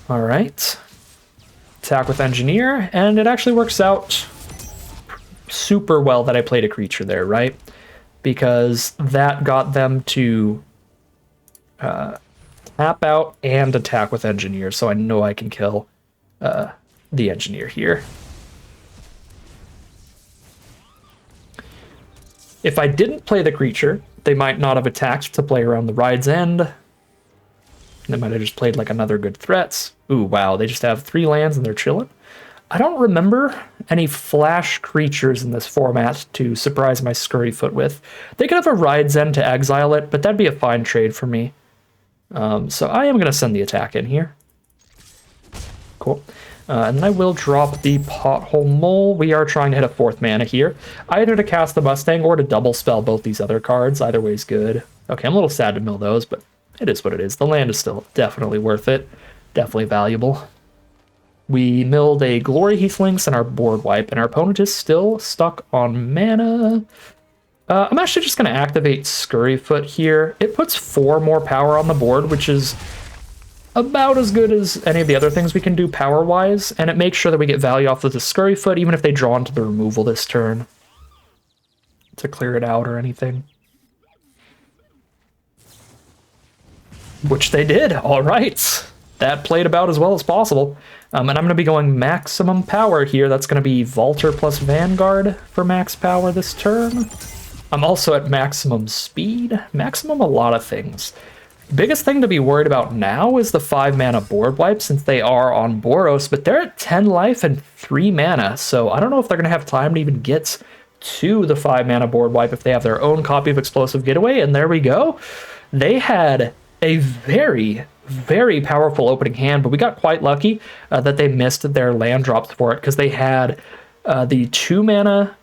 All right. Attack with Engineer, and it actually works out super well that I played a creature there, right? Because that got them to tap out and attack with Engineer, so I know I can kill the Engineer here. If I didn't play the creature, they might not have attacked to play around the Ride's End. They might have just played like another good threats. Ooh, wow, they just have 3 lands and they're chilling. I don't remember any flash creatures in this format to surprise my Scurryfoot with. They could have a Ride's End to exile it, but that'd be a fine trade for me. So I am going to send the attack in here. Cool. And then I will drop the Pothole Mole. We are trying to hit a 4th mana here. Either to cast the Mustang or to double spell both these other cards. Either way is good. Okay, I'm a little sad to mill those, but it is what it is. The land is still definitely worth it. Definitely valuable. We milled a Glory Heath Lynx and our board wipe, and our opponent is still stuck on mana. I'm actually just going to activate Scurryfoot here. It puts 4 more power on the board, which is about as good as any of the other things we can do power-wise, and it makes sure that we get value off of the Scurryfoot, even if they draw into the removal this turn to clear it out or anything. Which they did. All right. That played about as well as possible. And I'm going to be going maximum power here. That's going to be Vaulter plus Vanguard for max power this turn. I'm also at maximum speed. Maximum a lot of things. Biggest thing to be worried about now is the 5 mana board wipe, since they are on Boros, but they're at 10 life and 3 mana, so I don't know if they're going to have time to even get to the 5 mana board wipe if they have their own copy of Explosive Getaway, and there we go. They had a very, very powerful opening hand, but we got quite lucky that they missed their land drops for it, because they had the 2 mana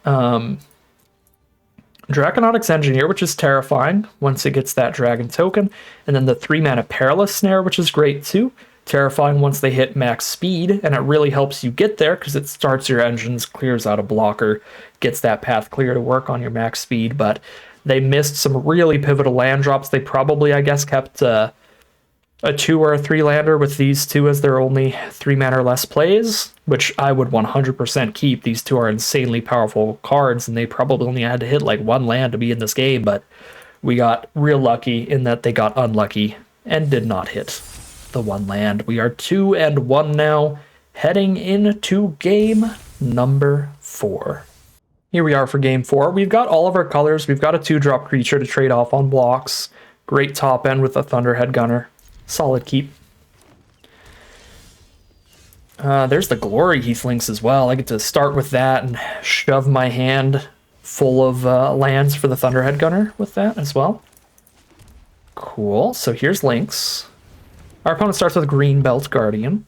Draconautics Engineer, which is terrifying once it gets that dragon token, and then the 3 mana Perilous Snare, which is great too. Terrifying once they hit max speed, and it really helps you get there because it starts your engines, clears out a blocker, gets that path clear to work on your max speed, but they missed some really pivotal land drops. They probably, I guess, kept a 2 or a 3 lander with these 2 as their only 3 mana or less plays, which I would 100% keep. These 2 are insanely powerful cards, and they probably only had to hit like 1 land to be in this game, but we got real lucky in that they got unlucky and did not hit the 1 land. We are 2-1 now, heading into game number 4. Here we are for game 4. We've got all of our colors. We've got a 2-drop creature to trade off on blocks. Great top end with a Thunderhead Gunner. Solid keep. There's the Glory Heath Lynx as well. I get to start with that and shove my hand full of lands for the Thunderhead Gunner with that as well. Cool. So here's Lynx. Our opponent starts with Greenbelt Guardian.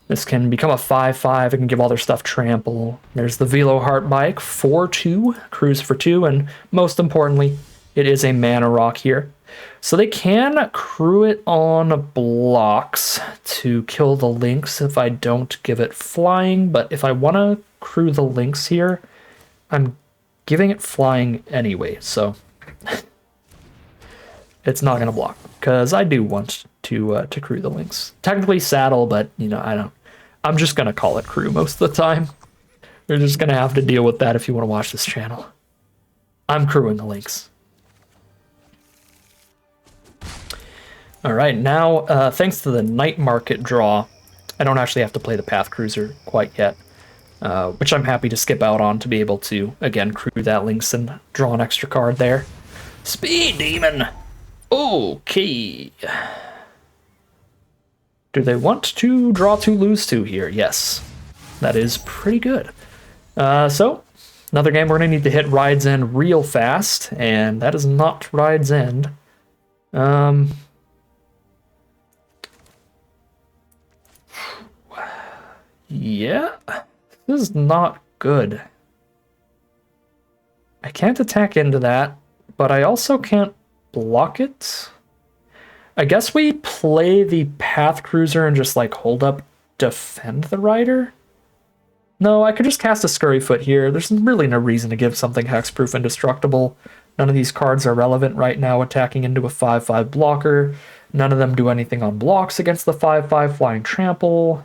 This can become a 5/5. It can give all their stuff trample. There's the Velo Heart Bike, 4/2, cruise for 2, and most importantly, it is a mana rock here. So they can crew it on blocks to kill the Lynx if I don't give it flying, but if I want to crew the Lynx here, I'm giving it flying anyway, so it's not going to block, because I do want to crew the Lynx. Technically saddle, but, you know, I'm just going to call it crew most of the time. You're just going to have to deal with that if you want to watch this channel. I'm crewing the Lynx. All right, now, thanks to the Night Market draw, I don't actually have to play the Path Cruiser quite yet, which I'm happy to skip out on to be able to, again, crew that Lynx and draw an extra card there. Speed Demon! Okay. Do they want to draw 2, lose 2 here? Yes. That is pretty good. So, another game we're going to need to hit Ride's End real fast, and that is not Ride's End. Yeah, this is not good. I can't attack into that, but I also can't block it. I guess we play the Path Cruiser and just, like, hold up, defend the Rider? No, I could just cast a Scurryfoot here. There's really no reason to give something hexproof indestructible. None of these cards are relevant right now attacking into a 5/5 blocker. None of them do anything on blocks against the 5/5 Flying Trample.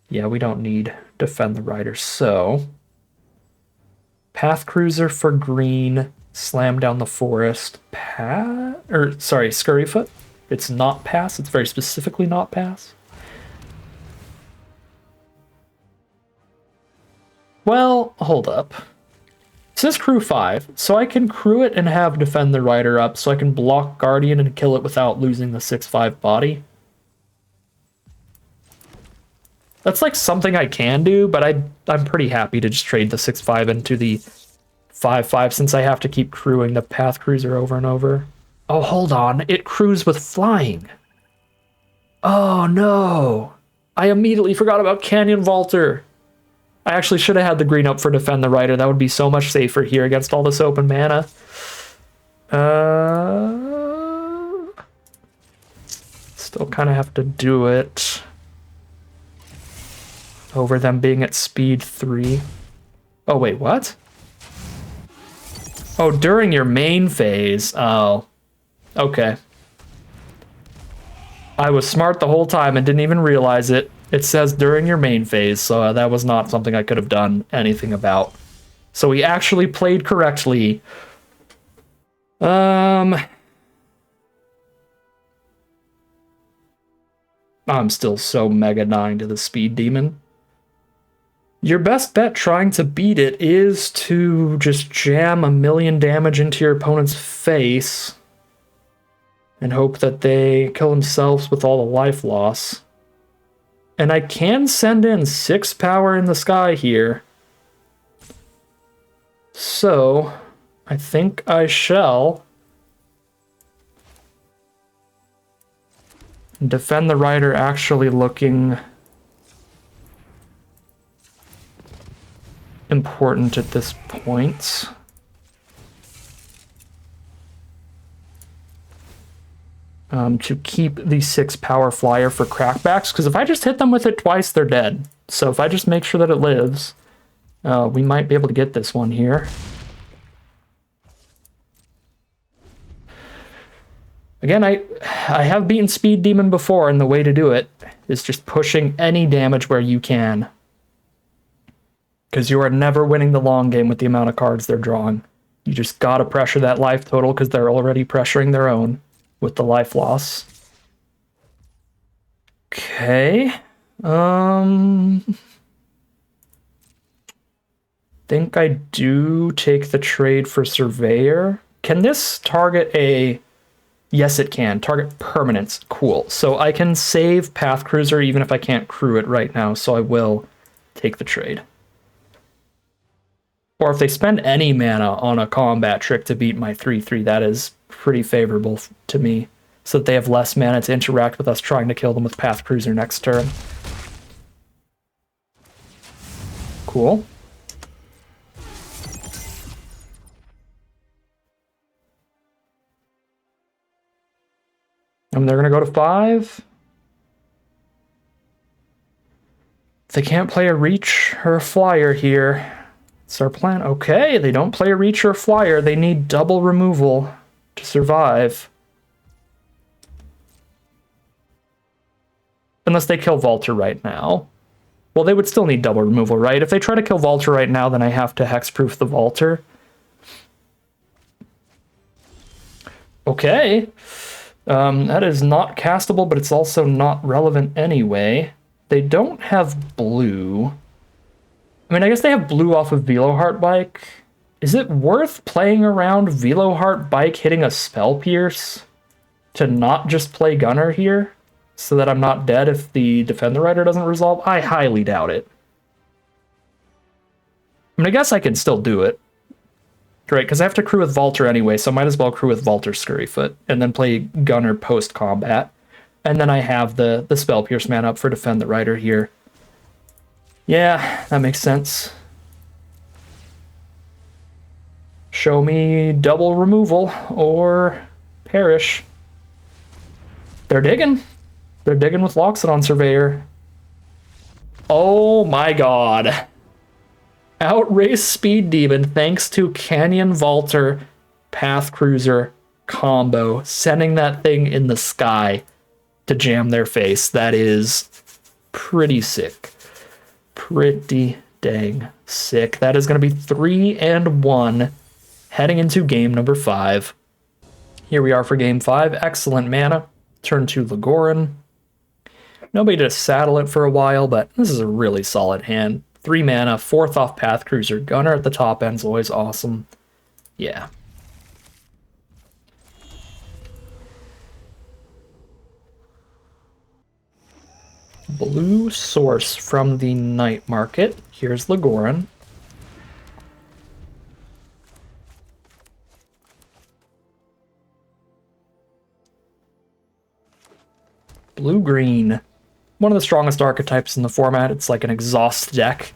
Yeah, we don't need defend the Rider, so... Path Cruiser for green, slam down the forest, Scurryfoot. It's not pass, it's very specifically not pass. Well, hold up. It says crew 5, so I can crew it and have defend the Rider up, so I can block Guardian and kill it without losing the 6/5 body. That's like something I can do, but I'm pretty happy to just trade the 6/5 into the 5/5 since I have to keep crewing the Path Cruiser over and over. Oh, hold on. It crews with flying. Oh, no. I immediately forgot about Canyon Vaulter. I actually should have had the green up for Defend the Rider. That would be so much safer here against all this open mana. Still kind of have to do it. Over them being at speed 3. Oh, wait, what? Oh, during your main phase. Oh, okay. I was smart the whole time and didn't even realize it. It says during your main phase, so that was not something I could have done anything about. So we actually played correctly. I'm still so mega 9 to the speed demon. Your best bet trying to beat it is to just jam 1,000,000 damage into your opponent's face and hope that they kill themselves with all the life loss. And I can send in 6 power in the sky here. So, I think I shall defend the Rider actually looking important at this point. To keep the 6 power flyer for crackbacks, because if I just hit them with it twice, they're dead. So if I just make sure that it lives, we might be able to get this one here. Again, I have beaten Speed Demon before, and the way to do it is just pushing any damage where you can. Because you are never winning the long game with the amount of cards they're drawing. You just gotta pressure that life total because they're already pressuring their own with the life loss. Okay. Think I do take the trade for Surveyor. Can this target a... Yes, it can. Target permanents. Cool. So I can save Path Cruiser even if I can't crew it right now, so I will take the trade. Or if they spend any mana on a combat trick to beat my 3/3, that is pretty favorable to me, so that they have less mana to interact with us trying to kill them with Path Cruiser next turn. Cool. And they're going to go to 5. They can't play a Reach or a Flyer here. It's our plan. Okay, they don't play a Reach or a Flyer. They need double removal to survive. Unless they kill Vaulter right now. Well, they would still need double removal, right? If they try to kill Vaulter right now, then I have to hexproof the Vaulter. Okay. That is not castable, but it's also not relevant anyway. They don't have blue. I mean, I guess they have blue off of Veloheart Bike. Is it worth playing around Veloheart Bike hitting a Spell Pierce to not just play Gunner here so that I'm not dead if the Defend the Rider doesn't resolve? I highly doubt it. I mean, I guess I can still do it. Right, because I have to crew with Vaulter anyway, so I might as well crew with Vaulter Scurryfoot and then play Gunner post-combat. And then I have the Spell Pierce mana up for Defend the Rider here. Yeah, that makes sense. Show me double removal or perish. They're digging. They're digging with Loxodon Surveyor. Oh my god. Outrace Speed Demon thanks to Canyon Vaulter Path Cruiser combo, sending that thing in the sky to jam their face. That is pretty sick. Pretty dang sick. That is going to be 3-1 heading into game number 5. Here we are for game 5. Excellent mana. Turn to Legoran. Nobody to saddle it for a while, but this is a really solid hand. 3 mana, 4th off Path Cruiser. Gunner at the top end's always awesome. Yeah. Blue source from the night market. Here's Legoran. Blue-green. One of the strongest archetypes in the format. It's like an exhaust deck.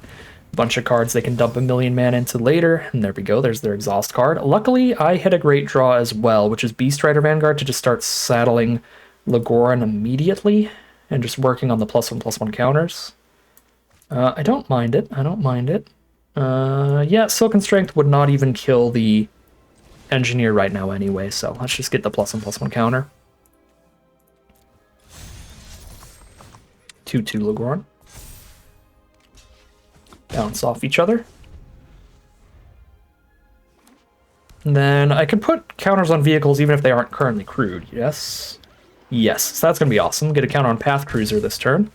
A bunch of cards they can dump a million mana into later. And there we go, there's their exhaust card. Luckily, I hit a great draw as well, which is Beast Rider Vanguard to just start saddling Legoran immediately and just working on the +1/+1 counters. I don't mind it. I don't mind it. Yeah, Silken Strength would not even kill the Engineer right now anyway, so let's just get the +1/+1 counter. 2/2 Legoran. Bounce off each other. And then I can put counters on vehicles even if they aren't currently crewed. Yes. Yes, so that's going to be awesome. Get a counter on Path Cruiser this turn.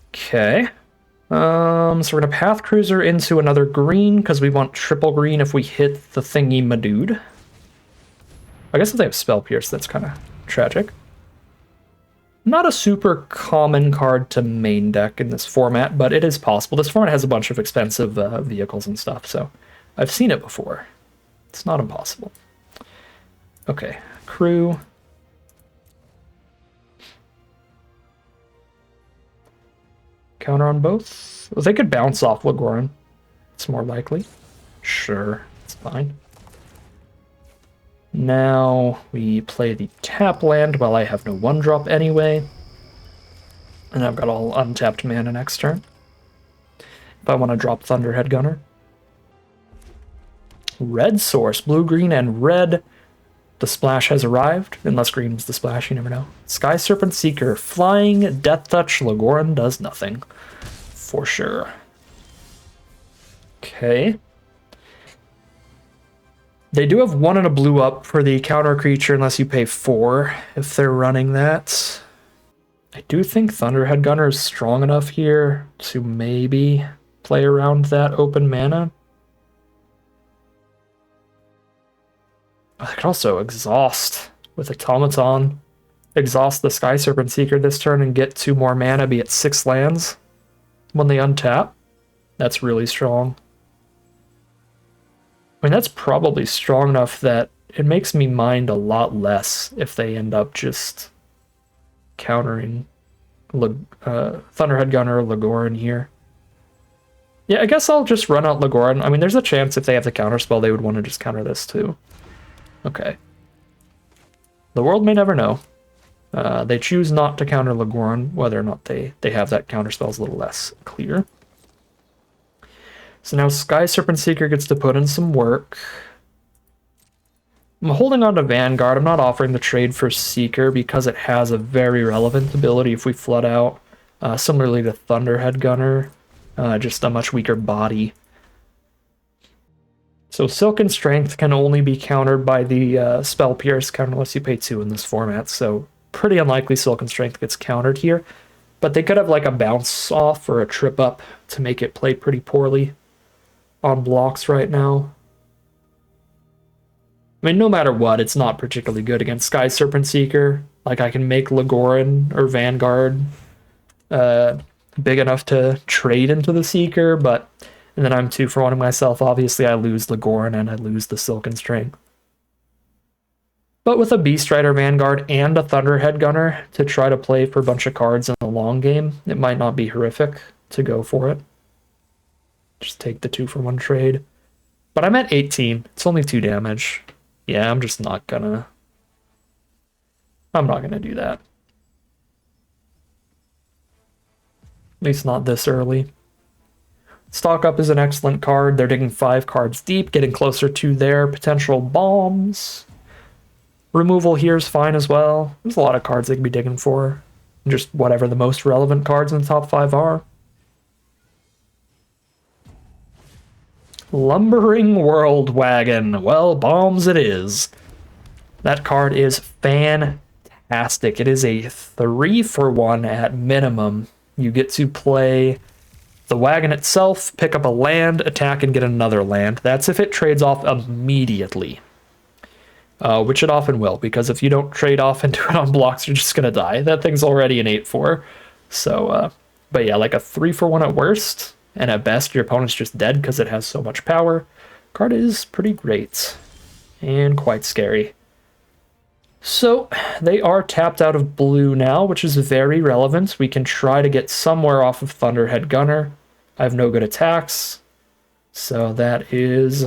Okay. So we're going to Path Cruiser into another green because we want triple green if we hit the thingy Madude. I guess if they have Spell Pierce, that's kind of tragic. Not a super common card to main deck in this format, but it is possible. This format has a bunch of expensive vehicles and stuff, so I've seen it before. It's not impossible. Okay, crew. Counter on both? Well, they could bounce off Legoran. It's more likely. Sure, it's fine. Now we play the tap land while I have no 1-drop anyway. And I've got all untapped mana next turn. If I want to drop Thunderhead Gunner. Red source, blue, green, and red. The splash has arrived. Unless green was the splash, you never know. Sky Serpent Seeker, flying, Death Touch, Legoran does nothing. For sure. Okay. They do have 1 and a blue up for the counter creature unless you pay 4 if they're running that. I do think Thunderhead Gunner is strong enough here to maybe play around that open mana. I could also exhaust with Automaton. Exhaust the Sky Serpent Seeker this turn and get 2 more mana, be it 6 lands when they untap. That's really strong. I mean, that's probably strong enough that it makes me mind a lot less if they end up just countering Thunderhead Gunner or Legoran here. Yeah, I guess I'll just run out Legoran. I mean, there's a chance if they have the counterspell, they would want to just counter this too. Okay. The world may never know. They choose not to counter Legoran, whether or not they have that counterspell is a little less clear. So now Sky Serpent Seeker gets to put in some work. I'm holding on to Vanguard. I'm not offering the trade for Seeker because it has a very relevant ability if we flood out. Similarly to Thunderhead Gunner, just a much weaker body. So Silken Strength can only be countered by the Spell Pierce counter unless you pay 2 in this format, so pretty unlikely Silken Strength gets countered here. But they could have like a bounce off or a trip up to make it play pretty poorly on blocks right now. I mean, no matter what, it's not particularly good against Sky Serpent Seeker. Like, I can make Legoran or Vanguard big enough to trade into the Seeker, but and then I'm 2 for 1 myself. Obviously, I lose Legoran and I lose the Silken Strength. But with a Beast Rider Vanguard and a Thunderhead Gunner to try to play for a bunch of cards in the long game, it might not be horrific to go for it. Just take the 2-for-1 trade. But I'm at 18. It's only 2 damage. Yeah, I'm just not gonna... I'm not gonna do that. At least not this early. Stock Up is an excellent card. They're digging 5 cards deep, getting closer to their potential bombs. Removal here is fine as well. There's a lot of cards they can be digging for. Just whatever the most relevant cards in the top 5 are. Lumbering World Wagon. Well, bombs it is. That card is fantastic. It is a 3-for-1 at minimum. You get to play the wagon itself, pick up a land, attack, and get another land. That's if it trades off immediately. Which it often will, because if you don't trade off into it on blocks, you're just going to die. That thing's already an 8-4. So, but yeah, like a 3-for-1 at worst, and at best, your opponent's just dead because it has so much power. Card is pretty great, and quite scary. So, they are tapped out of blue now, which is very relevant. We can try to get somewhere off of Thunderhead Gunner. I have no good attacks, so that is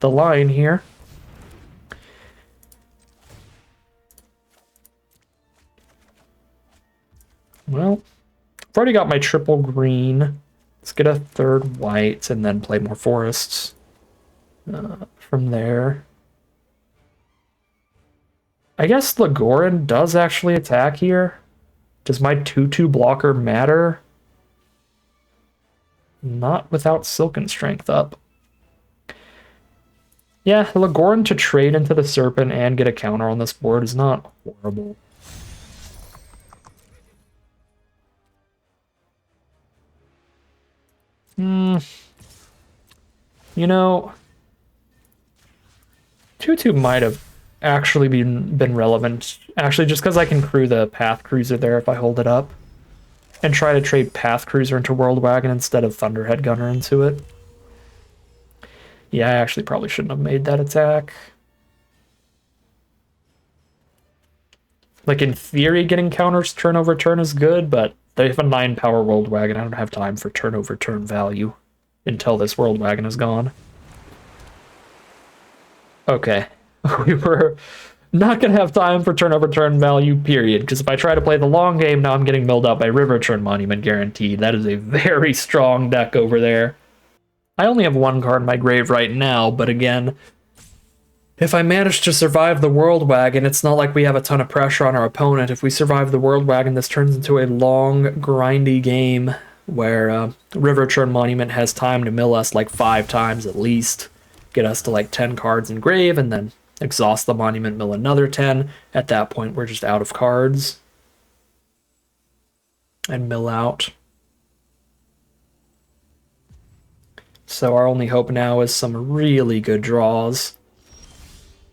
the line here. Well, I've already got my triple green. Let's get a 3rd white and then play more forests from there. I guess Lagoran does actually attack here. Does my 2-2 blocker matter? Not without Silken Strength up. Yeah, Lagoran to trade into the Serpent and get a counter on this board is not horrible. You know, 2-2 might have actually been relevant. Actually, just because I can crew the Path Cruiser there if I hold it up. And try to trade Path Cruiser into World Wagon instead of Thunderhead Gunner into it. Yeah, I actually probably shouldn't have made that attack. Like, in theory, getting counters turn over turn is good, but they have a 9-power World Wagon. I don't have time for turn over turn value until this World Wagon is gone. Okay. We were not going to have time for turn over turn value, period. Because if I try to play the long game, now I'm getting milled out by River Turn Monument guaranteed. That is a very strong deck over there. I only have 1 card in my grave right now, but again, if I manage to survive the World Wagon, it's not like we have a ton of pressure on our opponent. If we survive the World Wagon, this turns into a long, grindy game where River Turn Monument has time to mill us like 5 times at least, get us to like 10 cards in grave, and then exhaust the Monument, mill another 10. At that point, we're just out of cards. And mill out. So our only hope now is some really good draws.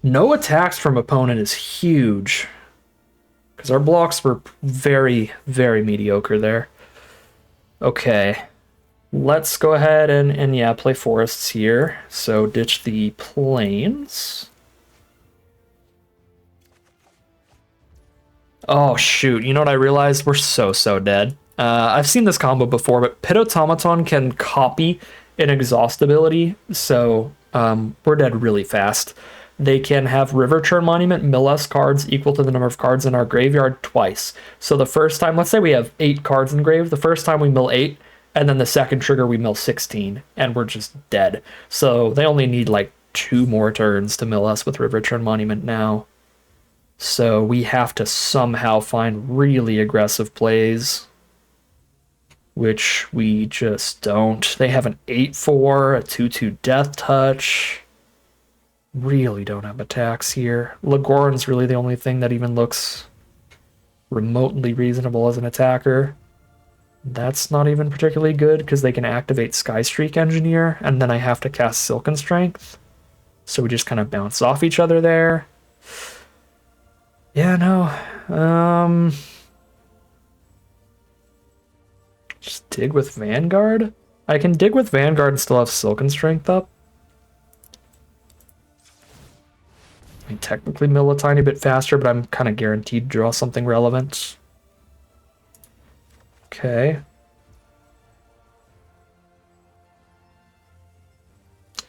No attacks from opponent is huge, because our blocks were very, very mediocre there. Okay, let's go ahead and yeah, play forests here. So ditch the plains. Oh shoot, you know what I realized? We're so dead. I've seen this combo before, but Pit Automaton can copy an exhaust ability, so we're dead really fast. They can have River Turn Monument mill us cards equal to the number of cards in our graveyard twice. So the first time, let's say we have 8 cards in grave, the first time we mill 8, and then the second trigger we mill 16, and we're just dead. So they only need like 2 more turns to mill us with River Turn Monument now. So we have to somehow find really aggressive plays, which we just don't. They have an 8-4, a 2-2 Death Touch. Really don't have attacks here. Lagoran's really the only thing that even looks remotely reasonable as an attacker. That's not even particularly good because they can activate Skystreak Engineer, and then I have to cast Silken Strength. So we just kind of bounce off each other there. Yeah, no. Just dig with Vanguard? I can dig with Vanguard and still have Silken Strength up. I mean, technically mill a tiny bit faster, but I'm kind of guaranteed to draw something relevant. Okay.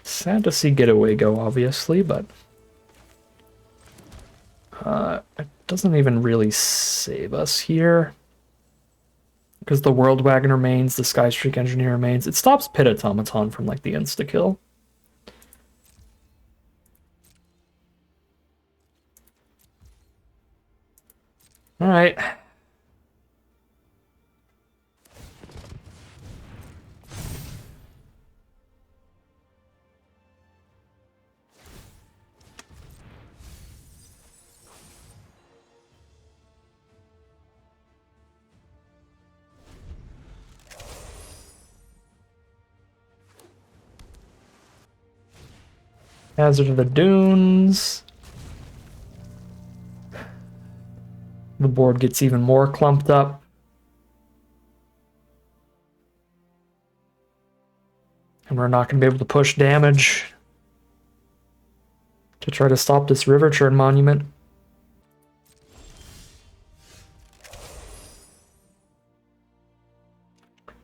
Sad to see Getaway go, obviously, but it doesn't even really save us here. Because the World Wagon remains, the Skystreak Engineer remains. It stops Pit Automaton from, like, the insta-kill. Alright. Hazard of the Dunes. The board gets even more clumped up. And we're not going to be able to push damage to try to stop this River Churn Monument.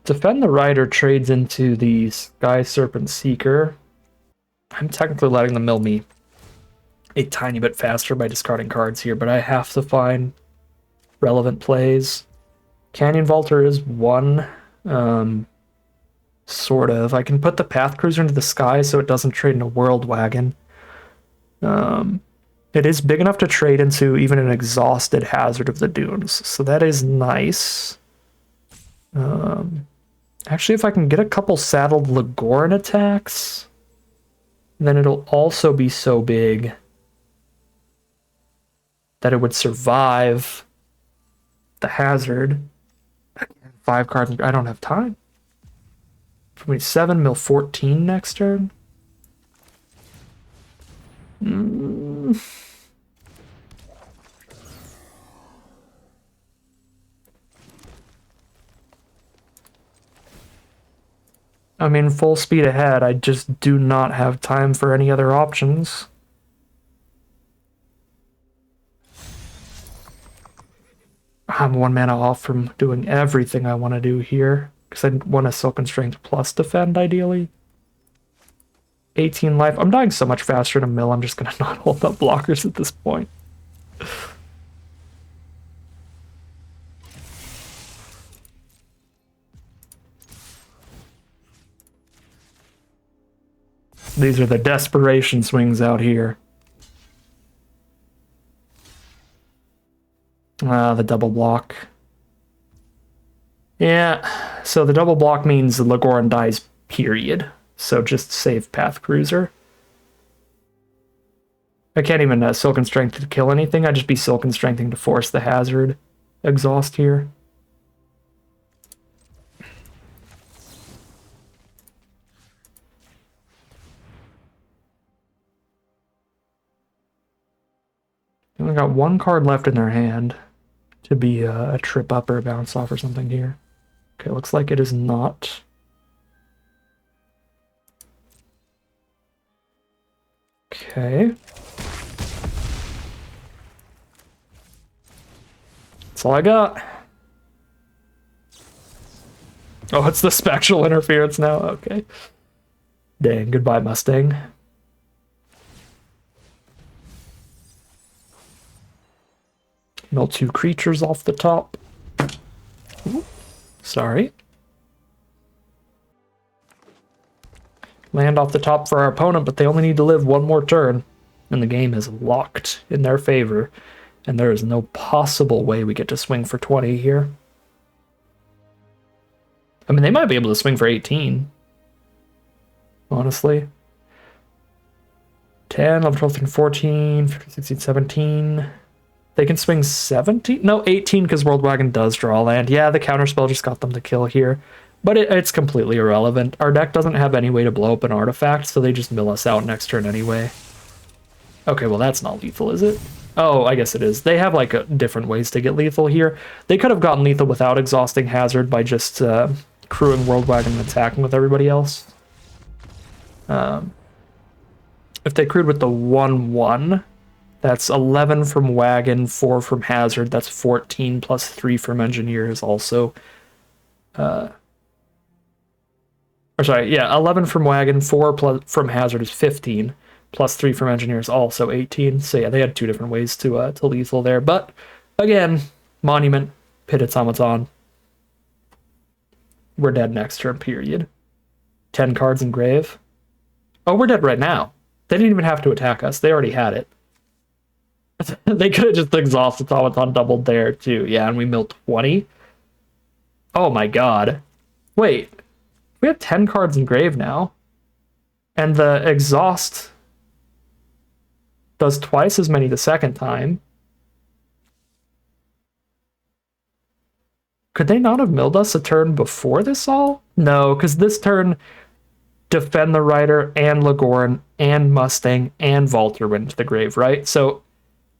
Defend the Rider trades into the Sky Serpent Seeker. I'm technically letting them mill me a tiny bit faster by discarding cards here, but I have to find relevant plays. Canyon Vaulter is one, sort of. I can put the Path Cruiser into the sky so it doesn't trade into World Wagon. It is big enough to trade into even an exhausted Hazard of the Dunes, so that is nice. Actually, if I can get a couple saddled Legoran attacks, then it'll also be so big that it would survive the Hazard. 5 cards. I don't have time. 27 mill 14 next turn. I mean, full speed ahead. I just do not have time for any other options. I'm 1 mana off from doing everything I want to do here, because I want a Silken Strength plus defend, ideally. 18 life. I'm dying so much faster in a mill, I'm just going to not hold up blockers at this point. These are the desperation swings out here. The double block. Yeah, so the double block means the Legoran dies, period. So just save Path Cruiser. I can't even Silken Strength to kill anything. I'd just be Silken Strengthing to force the Hazard exhaust here. They only got 1 card left in their hand to be a trip up or a bounce off or something here. Okay, looks like it is not. Okay. That's all I got. Oh, it's the Spectral Interference now? Okay. Dang, goodbye, Mustang. Mill 2 creatures off the top. Ooh, sorry. Land off the top for our opponent, but they only need to live 1 more turn, and the game is locked in their favor, and there is no possible way we get to swing for 20 here. I mean, they might be able to swing for 18. Honestly. 10, 11, 12, 13, 14, 15, 16, 17... They can swing 17? No, 18, because World Wagon does draw land. Yeah, the counterspell just got them to kill here. But it's completely irrelevant. Our deck doesn't have any way to blow up an artifact, so they just mill us out next turn anyway. Okay, well that's not lethal, is it? Oh, I guess it is. They have, like, different ways to get lethal here. They could have gotten lethal without exhausting Hazard by just crewing World Wagon and attacking with everybody else. If they crewed with the 1/1... That's 11 from Wagon, 4 from Hazard. That's 14 plus 3 from Engineers also. Or sorry, yeah, 11 from Wagon, 4 plus from Hazard is 15, plus 3 from Engineers also 18. So yeah, they had two different ways to lethal there. But again, Monument, Pit Automaton. We're dead next turn, period. 10 cards in Grave. Oh, we're dead right now. They didn't even have to attack us. They already had it. They could have just exhausted Automaton doubled there too. Yeah, and we milled 20. Oh my god. Wait. We have 10 cards in Grave now. And the exhaust does twice as many the second time. Could they not have milled us a turn before this all? No, because this turn Defend the Rider and Legoran and Mustang and Valter went into the grave, right? So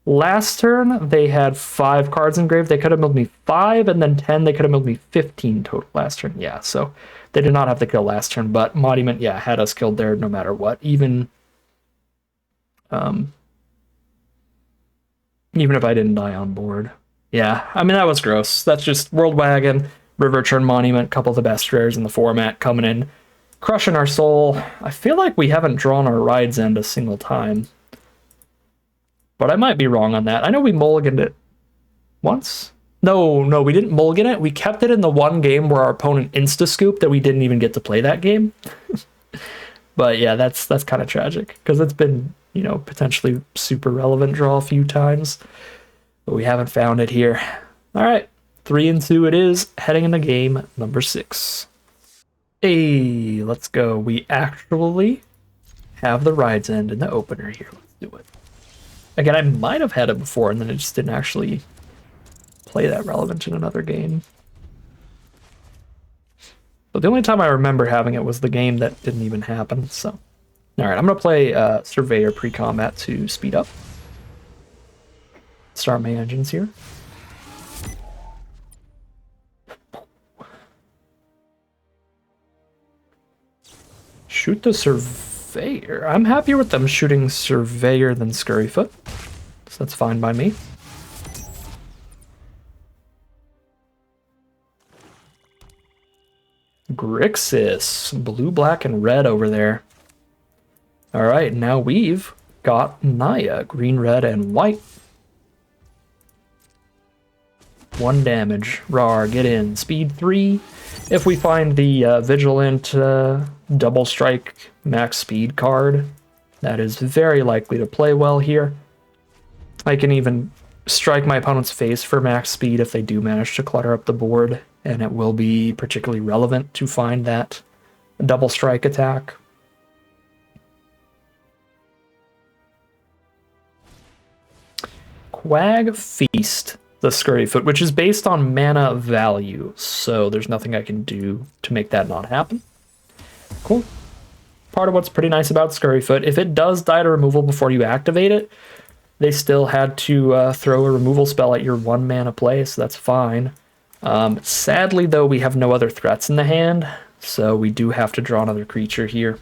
last turn they had 5 cards in grave. They could have milled me 5 and then 10. They could have milled me 15 total last turn. Yeah, so they did not have the kill last turn, but Monument, yeah, had us killed there no matter what. Even if I didn't die on board. Yeah, I mean, that was gross. That's just World Wagon, River Churn Monument, couple of the best rares in the format coming in, crushing our soul. I feel like we haven't drawn our Ride's End a single time. But I might be wrong on that. I know we mulliganed it once. No, we didn't mulligan it. We kept it in the one game where our opponent insta-scooped that we didn't even get to play that game. But yeah, that's kind of tragic because it's been, you know, potentially super relevant draw a few times. But we haven't found it here. All right, 3-2 it is, heading into game number 6. Hey, let's go. We actually have the Ride's End in the opener here. Let's do it. Again, I might have had it before, and then it just didn't actually play that relevant in another game. But the only time I remember having it was the game that didn't even happen, so. All right, I'm going to play Surveyor pre-combat to speed up. Start my engines here. Shoot the Surveyor. I'm happier with them shooting Surveyor than Scurryfoot, so that's fine by me. Grixis, blue, black, and red over there. All right, now we've got Naya, green, red, and white. 1 damage. Rar, get in. Speed 3. If we find the Vigilant double strike max speed card, that is very likely to play well here. I can even strike my opponent's face for max speed if they do manage to clutter up the board, and it will be particularly relevant to find that double strike attack. Quag Feast, the Scurryfoot, which is based on mana value, so there's nothing I can do to make that not happen. Cool. Part of what's pretty nice about Scurryfoot, if it does die to removal before you activate it, they still had to throw a removal spell at your 1 mana play, so that's fine. Sadly, though, we have no other threats in the hand, so we do have to draw another creature here.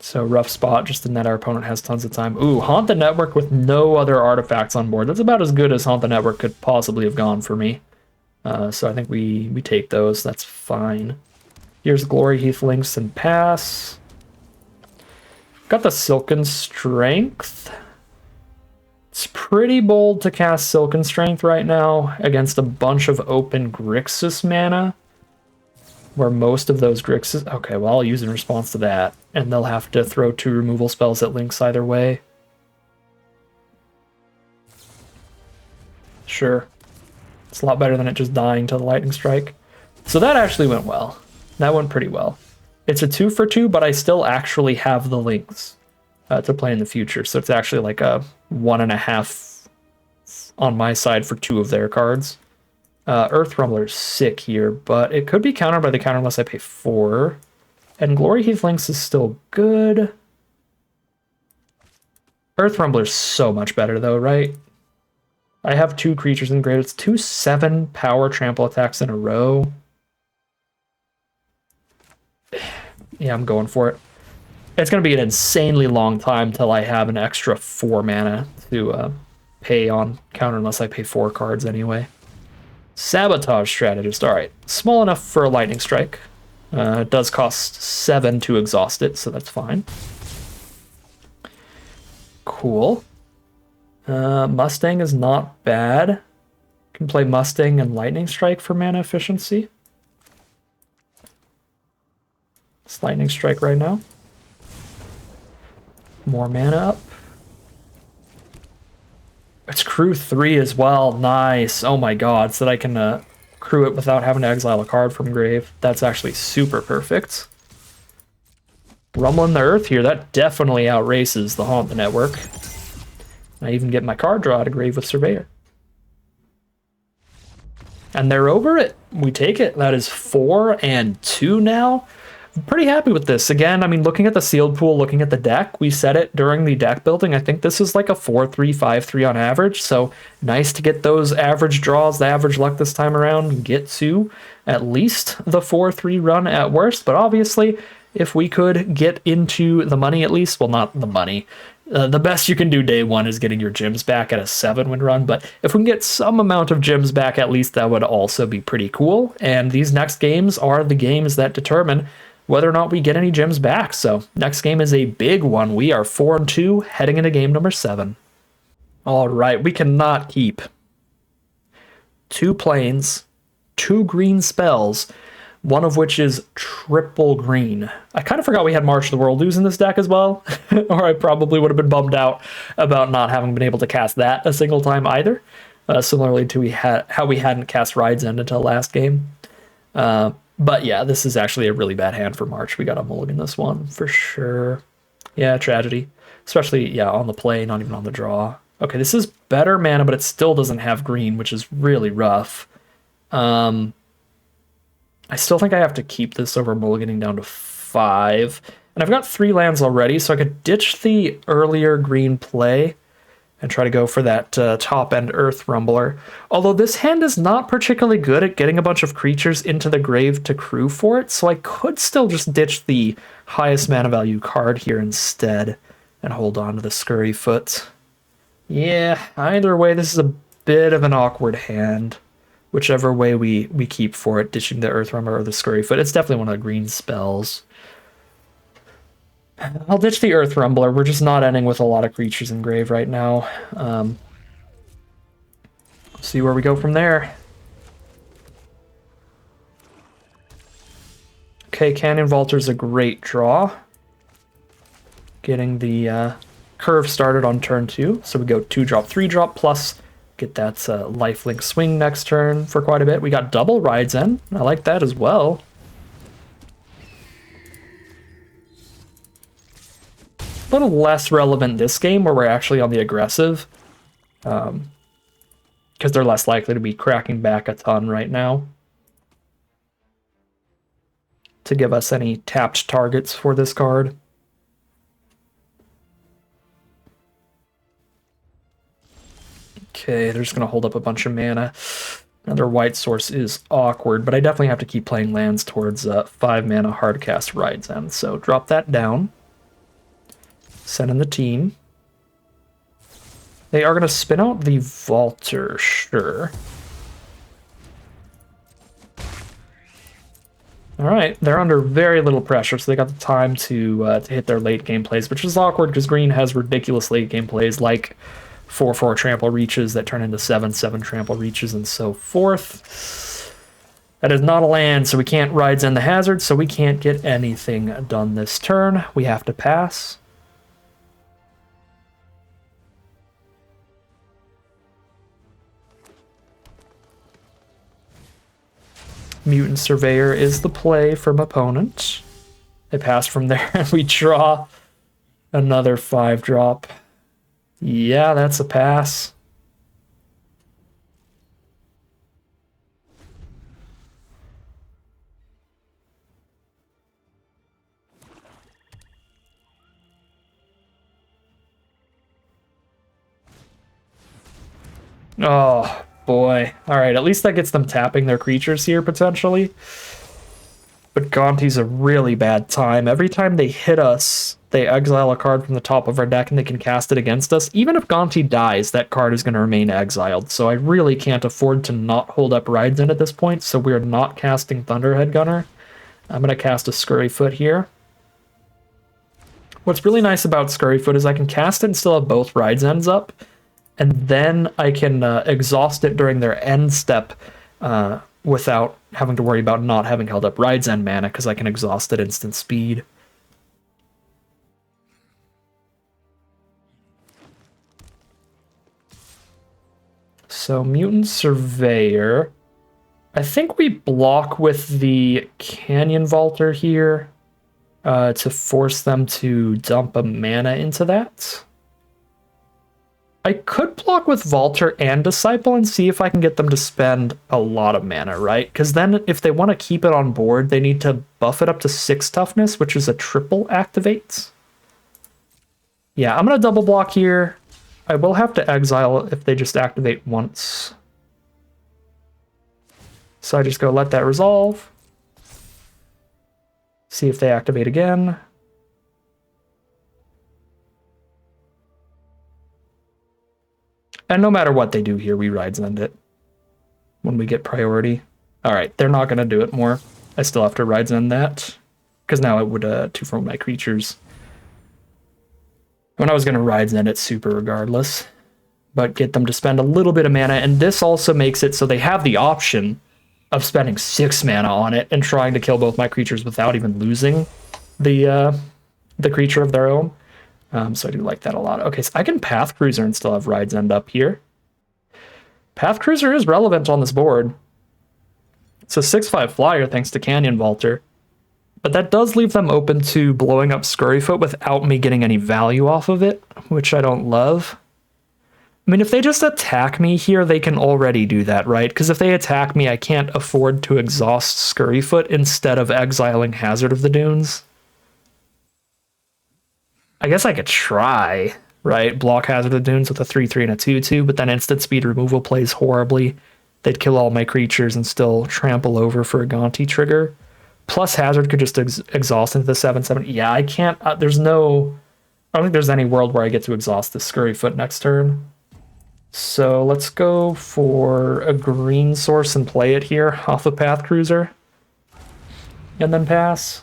So rough spot, just in that our opponent has tons of time. Ooh, Haunt the Network with no other artifacts on board. That's about as good as Haunt the Network could possibly have gone for me. So I think we take those. That's fine. Here's Glory Heath Links and pass. Got the Silken Strength. It's pretty bold to cast Silken Strength right now against a bunch of open Grixis mana, where most of those Grixis... Okay, well, I'll use in response to that, and they'll have to throw 2 removal spells at Links either way. Sure. It's a lot better than it just dying to the Lightning Strike. So that actually went well. That went pretty well. It's a 2 for 2, but I still actually have the Links to play in the future, so it's actually like a 1.5 on my side for 2 of their cards. Earth Rumbler's sick here, but it could be countered by the counter unless I pay 4. And Glory Heath Links is still good. Earth Rumbler's so much better though, right? I have 2 creatures in grave. It's 2 7 power trample attacks in a row. Yeah, I'm going for it. It's going to be an insanely long time till I have an extra 4 mana to pay on counter, unless I pay 4 cards anyway. Sabotage Strategist. All right, small enough for a Lightning Strike. It does cost 7 to exhaust it, so that's fine. Cool. Mustang is not bad. Can play Mustang and Lightning Strike for mana efficiency. It's Lightning Strike right now. More mana up. It's crew 3 as well. Nice. Oh my god. So that I can crew it without having to exile a card from grave. That's actually super perfect. Rumbling the Earth here. That definitely outraces the Haunt the Network. I even get my card draw out of grave with Surveyor. And they're over it. We take it. That is 4 and 2 now. I'm pretty happy with this. Again, I mean, looking at the sealed pool, looking at the deck, we said it during the deck building. I think this is like a 4-3, 5-3 on average. So nice to get those average draws, the average luck this time around, get to at least the 4-3 run at worst. But obviously, if we could get into the money at least, well, not the money. The best you can do day one is getting your gems back at a 7-win run, but if we can get some amount of gems back at least, that would also be pretty cool. And these next games are the games that determine whether or not we get any gems back. So next game is a big one. We are 4 and 2 heading into game number 7. All right, we cannot keep 2 planes, 2 green spells, one of which is triple green. I kind of forgot we had March of the Worldoos in this deck as well, or I probably would have been bummed out about not having been able to cast that a single time either, similarly to how we hadn't cast Ride's End until last game. But yeah, this is actually a really bad hand for March. We got to mulligan this one for sure. Yeah, tragedy. Especially, yeah, on the play, not even on the draw. Okay, this is better mana, but it still doesn't have green, which is really rough. I still think I have to keep this over mulliganing down to 5. And I've got 3 lands already, so I could ditch the earlier green play and try to go for that top-end Earth Rumbler. Although this hand is not particularly good at getting a bunch of creatures into the grave to crew for it, so I could still just ditch the highest mana value card here instead and hold on to the Scurryfoot. Yeah, either way, this is a bit of an awkward hand. Whichever way we keep for it, ditching the Earth Rumbler or the Scurryfoot. It's definitely one of the green spells. I'll ditch the Earth Rumbler. We're just not ending with a lot of creatures in grave right now. See where we go from there. Okay, Cannon Vaulter's a great draw. Getting the curve started on turn 2. So we go 2-drop, 3-drop, plus get that lifelink swing next turn for quite a bit. We got double Ride's End. I like that as well. A little less relevant this game where we're actually on the aggressive. Because they're less likely to be cracking back a ton right now to give us any tapped targets for this card. Okay, they're just going to hold up a bunch of mana. Another white source is awkward, but I definitely have to keep playing lands towards 5 mana hardcast Ride's End. So drop that down. Send in the team. They are going to spin out the Vaulter, sure. All right, they're under very little pressure, so they got the time to hit their late game plays, which is awkward because green has ridiculous late game plays like 4-4 trample reaches that turn into 7-7 trample reaches and so forth. That is not a land, so we can't Ride's End the hazard, so we can't get anything done this turn. We have to pass. Mutant Surveyor is the play from opponent. They pass from there, and we draw another 5-drop. Yeah, that's a pass. Oh, boy. All right, at least that gets them tapping their creatures here, potentially. But Gonti's a really bad time. Every time they hit us, they exile a card from the top of our deck and they can cast it against us. Even if Gonti dies, that card is going to remain exiled. So I really can't afford to not hold up Rides In at this point. So we're not casting Thunderhead Gunner. I'm going to cast a Scurryfoot here. What's really nice about Scurryfoot is I can cast it and still have both Rides Ends up. And then I can exhaust it during their end step without having to worry about not having held up Rides End mana, because I can exhaust at instant speed. So Mutant Surveyor. I think we block with the Canyon Vaulter here to force them to dump a mana into that. I could block with Vaulter and Disciple and see if I can get them to spend a lot of mana, right? Because then if they want to keep it on board, they need to buff it up to 6 toughness, which is a triple activate. Yeah, I'm going to double block here. I will have to exile if they just activate once. So I just go let that resolve. See if they activate again. And no matter what they do here, we Rides End it when we get priority. All right, they're not going to do it more. I still have to Rides End that, because now it would 2-for my creatures. When I was going to Rides End it super regardless, but get them to spend a little bit of mana. And this also makes it so they have the option of spending 6 mana on it and trying to kill both my creatures without even losing the creature of their own. So I do like that a lot. Okay, so I can Path Cruiser and still have Rides End up here. Path Cruiser is relevant on this board. It's a 6/5 flyer thanks to Canyon Vaulter. But that does leave them open to blowing up Scurryfoot without me getting any value off of it, which I don't love. I mean, if they just attack me here, they can already do that, right? Because if they attack me, I can't afford to exhaust Scurryfoot instead of exiling Hazard of the Dunes. I guess I could try, right? Block Hazard of the Dunes with a 3/3 and a 2/2, but then instant speed removal plays horribly. They'd kill all my creatures and still trample over for a Gonti trigger. Plus Hazard could just exhaust into the 7/7. Yeah, I can't. I don't think there's any world where I get to exhaust the Scurryfoot next turn. So let's go for a green source and play it here off a Path Cruiser. And then pass.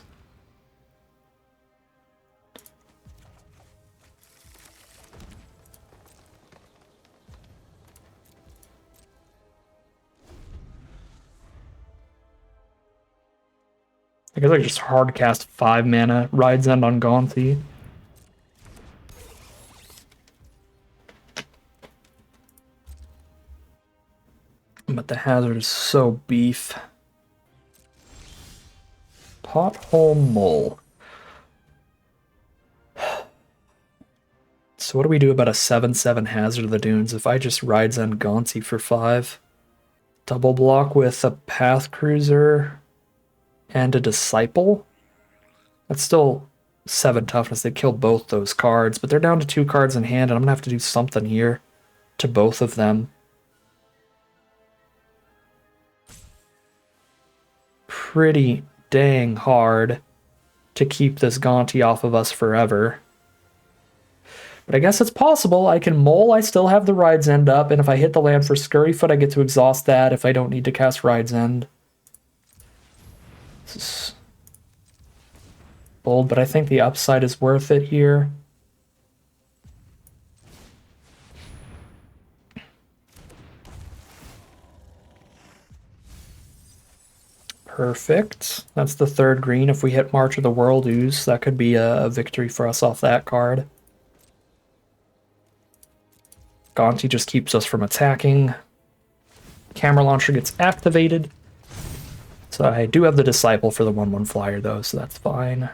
I guess I could just hard cast 5 mana, Rides End on Gonti. But the Hazard is so beef. Pothole Mole. So what do we do about a 7/7 Hazard of the Dunes if I just Rides End Gonti for 5? Double block with a Path Cruiser and a Disciple? That's still 7 toughness. They kill both those cards, but they're down to 2 cards in hand, and I'm going to have to do something here to both of them. Pretty dang hard to keep this Gonti off of us forever. But I guess it's possible. I can Mole, I still have the Rides End up, and if I hit the land for Scurryfoot, I get to exhaust that if I don't need to cast Rides End. This is bold, but I think the upside is worth it here. Perfect. That's the 3rd green. If we hit March of the World Ooze, that could be a victory for us off that card. Gonti just keeps us from attacking. Camera Launcher gets activated. So I do have the Disciple for the 1/1 flyer, though, so that's fine.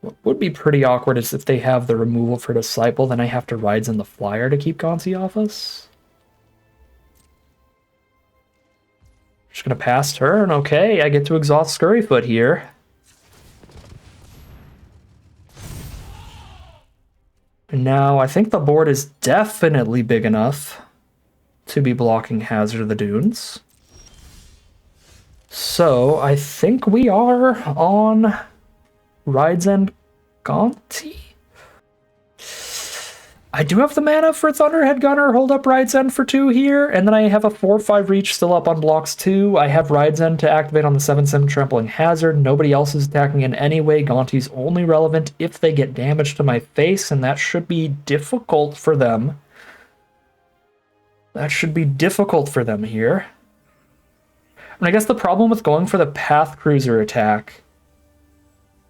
What would be pretty awkward is if they have the removal for Disciple, then I have to Rides in the flyer to keep Gonti off us. Just gonna pass turn. Okay, I get to exhaust Scurryfoot here. And now I think the board is definitely big enough to be blocking Hazard of the Dunes. So I think we are on Rides and Gonti. I do have the mana for Thunderhead Gunner, hold up Ride's End for 2 here, and then I have a 4/5 reach still up on blocks 2. I have Ride's End to activate on the 7/7 Trampling Hazard. Nobody else is attacking in any way. Gonti's only relevant if they get damage to my face, and that should be difficult for them. That should be difficult for them here. And I guess the problem with going for the Path Cruiser attack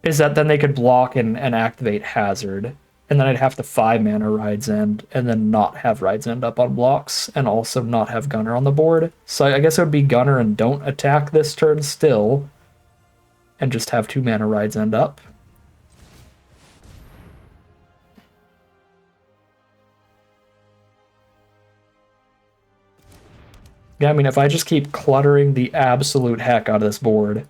is that then they could block and activate Hazard. And then I'd have to 5-mana Ride's End and then not have Ride's End up on blocks and also not have Gunner on the board. So I guess it would be Gunner and don't attack this turn still and just have 2-mana Ride's End up. Yeah, I mean, if I just keep cluttering the absolute heck out of this board,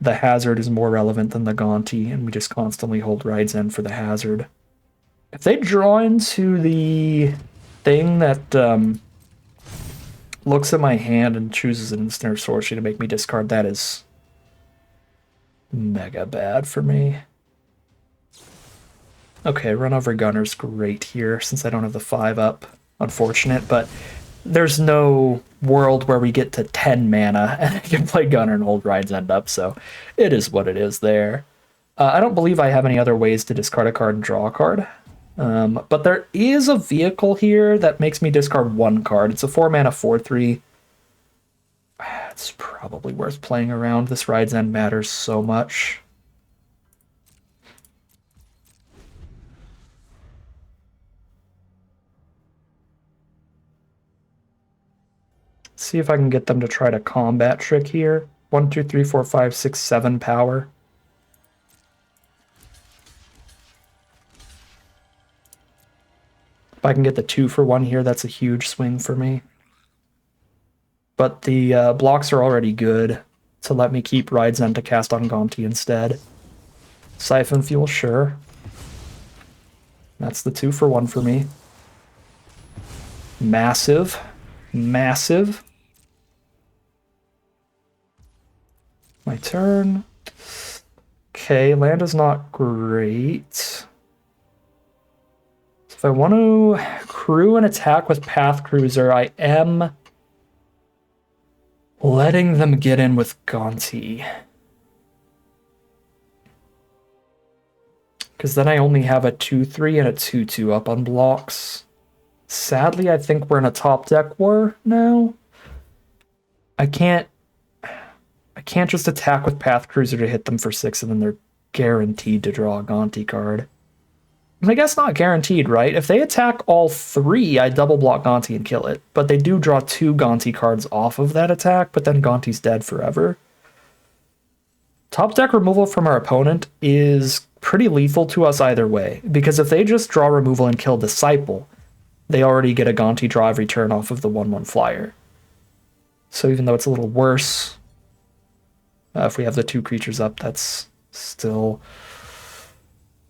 the Hazard is more relevant than the Gonti, and we just constantly hold Ride's End for the Hazard. If they draw into the thing that looks at my hand and chooses an instant or sorcery to make me discard, that is mega bad for me. Okay, run over Gunner's great here, since I don't have the 5 up. Unfortunate, but there's no world where we get to 10 mana and I can play Gunner and hold Ride's End up, so it is what it is there. I don't believe I have any other ways to discard a card and draw a card. But there is a vehicle here that makes me discard 1 card. It's a 4-mana 4/3. It's probably worth playing around. This Ride's End matters so much. See if I can get them to try to combat trick here. 1, 2, 3, 4, 5, 6, 7 power. If I can get the 2 for 1 here, that's a huge swing for me. But the blocks are already good to let me keep Ride's End to cast on Gonti instead. Siphon Fuel, sure. That's the 2 for 1 for me. Massive. Massive. My turn. Okay, land is not great. So if I want to crew an attack with Path Cruiser, I am letting them get in with Gonti. Because then I only have a 2/3 and a 2/2 up on blocks. Sadly, I think we're in a top deck war now. I can't just attack with Path Cruiser to hit them for 6 and then they're guaranteed to draw a Gonti card. I guess not guaranteed, right? If they attack all 3, I double block Gonti and kill it. But they do draw 2 Gonti cards off of that attack, but then Gonti's dead forever. Top deck removal from our opponent is pretty lethal to us either way, because if they just draw removal and kill Disciple, they already get a Gonti draw every turn off of the 1/1 flyer. So even though it's a little worse, if we have the 2 creatures up, that's still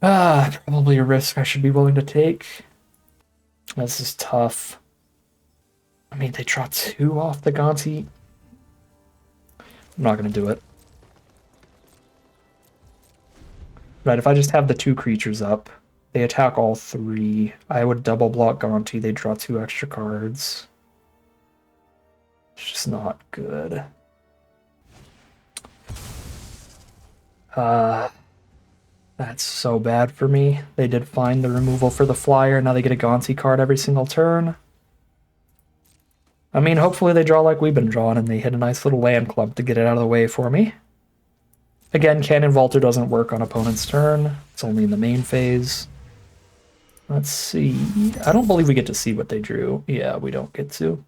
probably a risk I should be willing to take. This is tough. I mean, they draw 2 off the Gonti. I'm not going to do it. Right, if I just have the 2 creatures up, they attack all 3. I would double block Gonti. They draw 2 extra cards. It's just not good. That's so bad for me. They did find the removal for the flyer. Now they get a Gonti card every single turn. I mean, hopefully they draw like we've been drawing and they hit a nice little land clump to get it out of the way for me. Again, Cannon Vaulter doesn't work on opponent's turn. It's only in the main phase. Let's see. I don't believe we get to see what they drew. Yeah, we don't get to.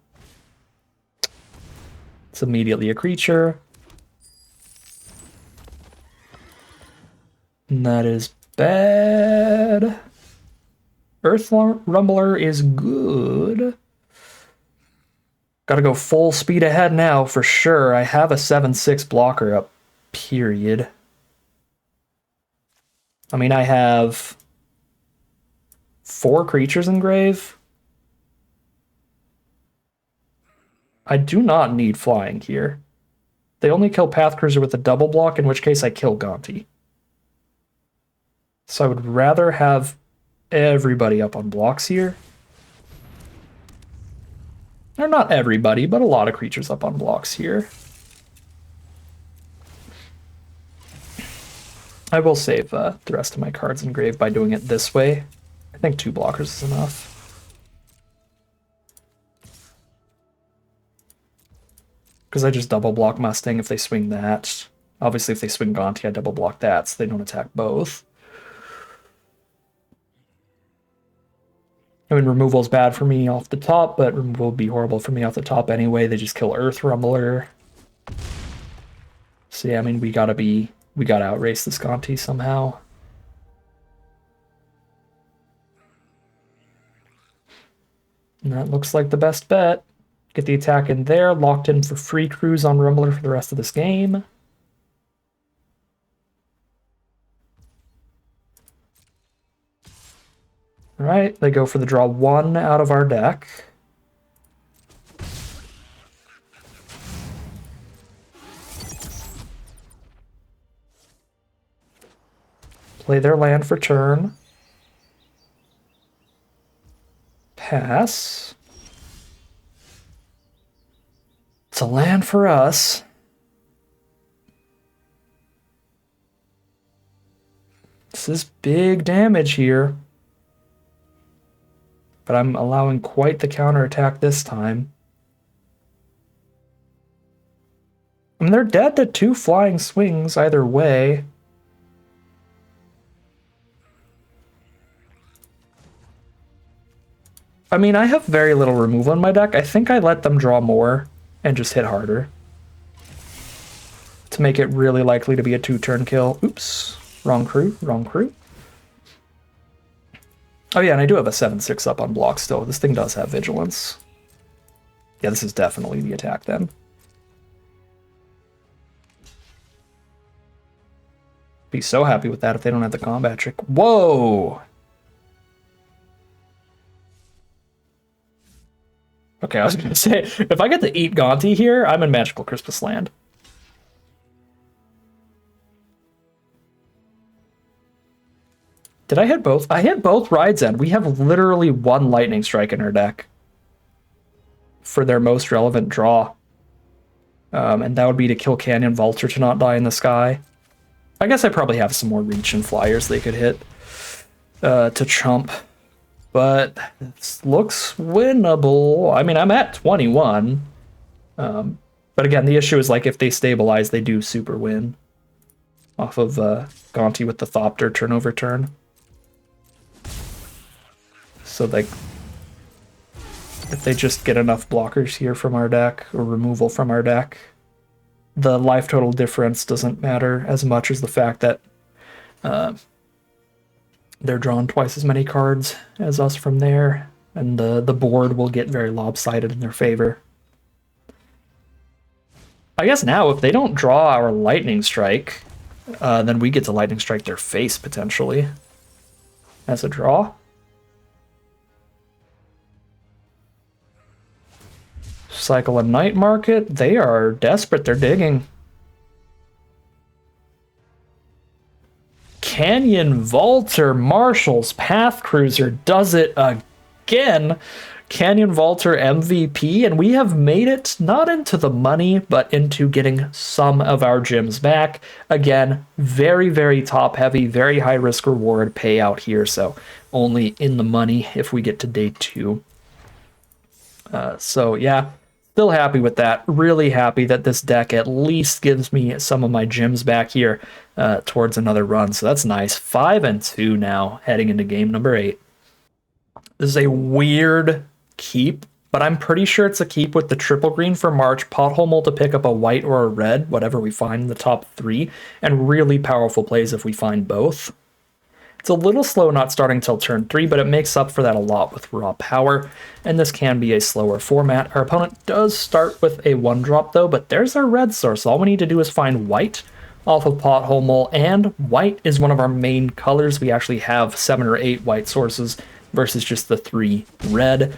It's immediately a creature. And that is bad. Earth Rumbler is good. Gotta go full speed ahead now for sure. I have a 7/6 blocker up, period. I mean, I have 4 creatures in grave. I do not need flying here. They only kill Path Cruiser with a double block, in which case I kill Gonti. So I would rather have everybody up on blocks here. Or not everybody, but a lot of creatures up on blocks here. I will save the rest of my cards in grave by doing it this way. I think 2 blockers is enough. Because I just double block Mustang if they swing that. Obviously, if they swing Gonti, I double block that so they don't attack both. I mean, removal's bad for me off the top, but removal would be horrible for me off the top anyway. They just kill Earth Rumbler. So yeah, I mean, we gotta outrace this Gonti somehow. And that looks like the best bet. Get the attack in there, locked in for free cruise on Rumbler for the rest of this game. All right, they go for the draw 1 out of our deck. Play their land for turn. Pass. It's a land for us. This is big damage here. But I'm allowing quite the counterattack this time. I mean, they're dead to 2 flying swings either way. I mean, I have very little removal in my deck. I think I let them draw more and just hit harder to make it really likely to be a 2-turn kill. Oops, wrong crew, wrong crew. Oh yeah, and I do have a 7/6 up on block still. This thing does have vigilance. Yeah, this is definitely the attack then. Be so happy with that if they don't have the combat trick. Whoa! Okay, I was gonna say, if I get to eat Gonti here, I'm in Magical Crispus land. Did I hit both? I hit both Ride's End. We have literally 1 Lightning Strike in our deck for their most relevant draw. And that would be to kill Canyon Vaulter to not die in the sky. I guess I probably have some more reach and flyers they could hit to chump. But this looks winnable. I mean, I'm at 21. But again, the issue is, like, if they stabilize, they do super win off of Gonti with the Thopter turnover turn. So, like, if they just get enough blockers here from our deck, or removal from our deck, the life total difference doesn't matter as much as the fact that they're drawn twice as many cards as us from there, and the board will get very lopsided in their favor. I guess now, if they don't draw our Lightning Strike, then we get to Lightning Strike their face, potentially, as a draw. Cycle a Night Market. They are desperate. They're digging. Canyon Vaulter Marshall's Path Cruiser does it again. Canyon Vaulter MVP, and we have made it not into the money, but into getting some of our gems back. Again, very, very top heavy, very high risk reward payout here, so only in the money if we get to day 2. So yeah, still happy with that. Really happy that this deck at least gives me some of my gems back here towards another run, so that's nice. 5-2 now, heading into game number 8. This is a weird keep, but I'm pretty sure it's a keep with the triple green for March, Pothole Mole to pick up a white or a red, whatever we find in the top 3, and really powerful plays if we find both. It's a little slow not starting till turn 3, but it makes up for that a lot with raw power, and this can be a slower format. Our opponent does start with a 1-drop though, but there's our red source. All we need to do is find white off of Pothole Mole, and white is one of our main colors. We actually have 7 or 8 white sources versus just the 3 red.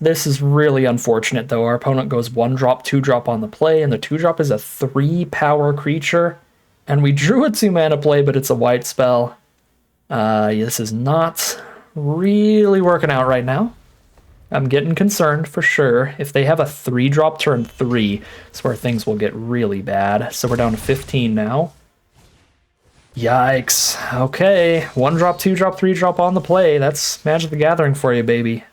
This is really unfortunate, though. Our opponent goes 1-drop, 2-drop on the play, and the 2-drop is a 3-power creature. And we drew a 2-mana play, but it's a white spell. This is not really working out right now. I'm getting concerned for sure. If they have a 3-drop turn 3, it's where things will get really bad. So we're down to 15 now. Yikes. Okay, 1-drop, 2-drop, 3-drop on the play. That's Magic the Gathering for you, baby.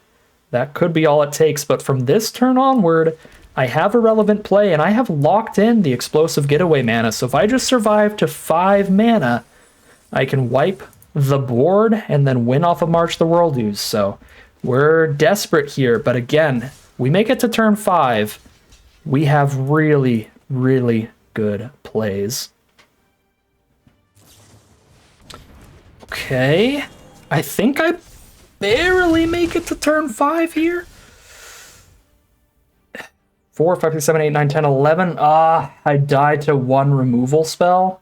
That could be all it takes, but from this turn onward, I have a relevant play, and I have locked in the explosive getaway mana. So if I just survive to 5 mana, I can wipe the board and then win off of March the World-Use. So we're desperate here, but again, we make it to turn 5. We have really, really good plays. Okay, I think I barely make it to turn 5 here. 4, 5, 6, 7, 8, 9, 10, 11. I died to 1 removal spell.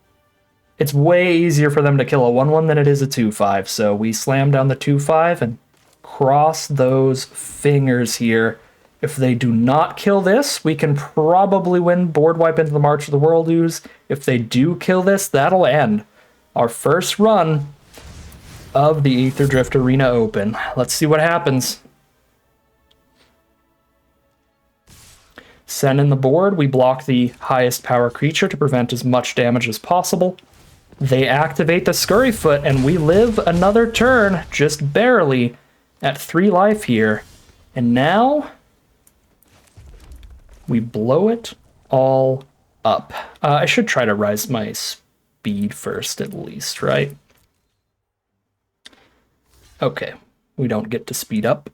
It's way easier for them to kill a 1/1 than it is a 2/5. So we slam down the 2/5 and cross those fingers here. If they do not kill this, we can probably win board wipe into the March of the World-Use. If they do kill this, that'll end our first run of the Aetherdrift Arena Open. Let's see what happens. Send in the board. We block the highest power creature to prevent as much damage as possible. They activate the Scurryfoot, and we live another turn, just barely, at 3 life here. And now we blow it all up. I should try to rise my speed first, at least, right? Okay, we don't get to speed up.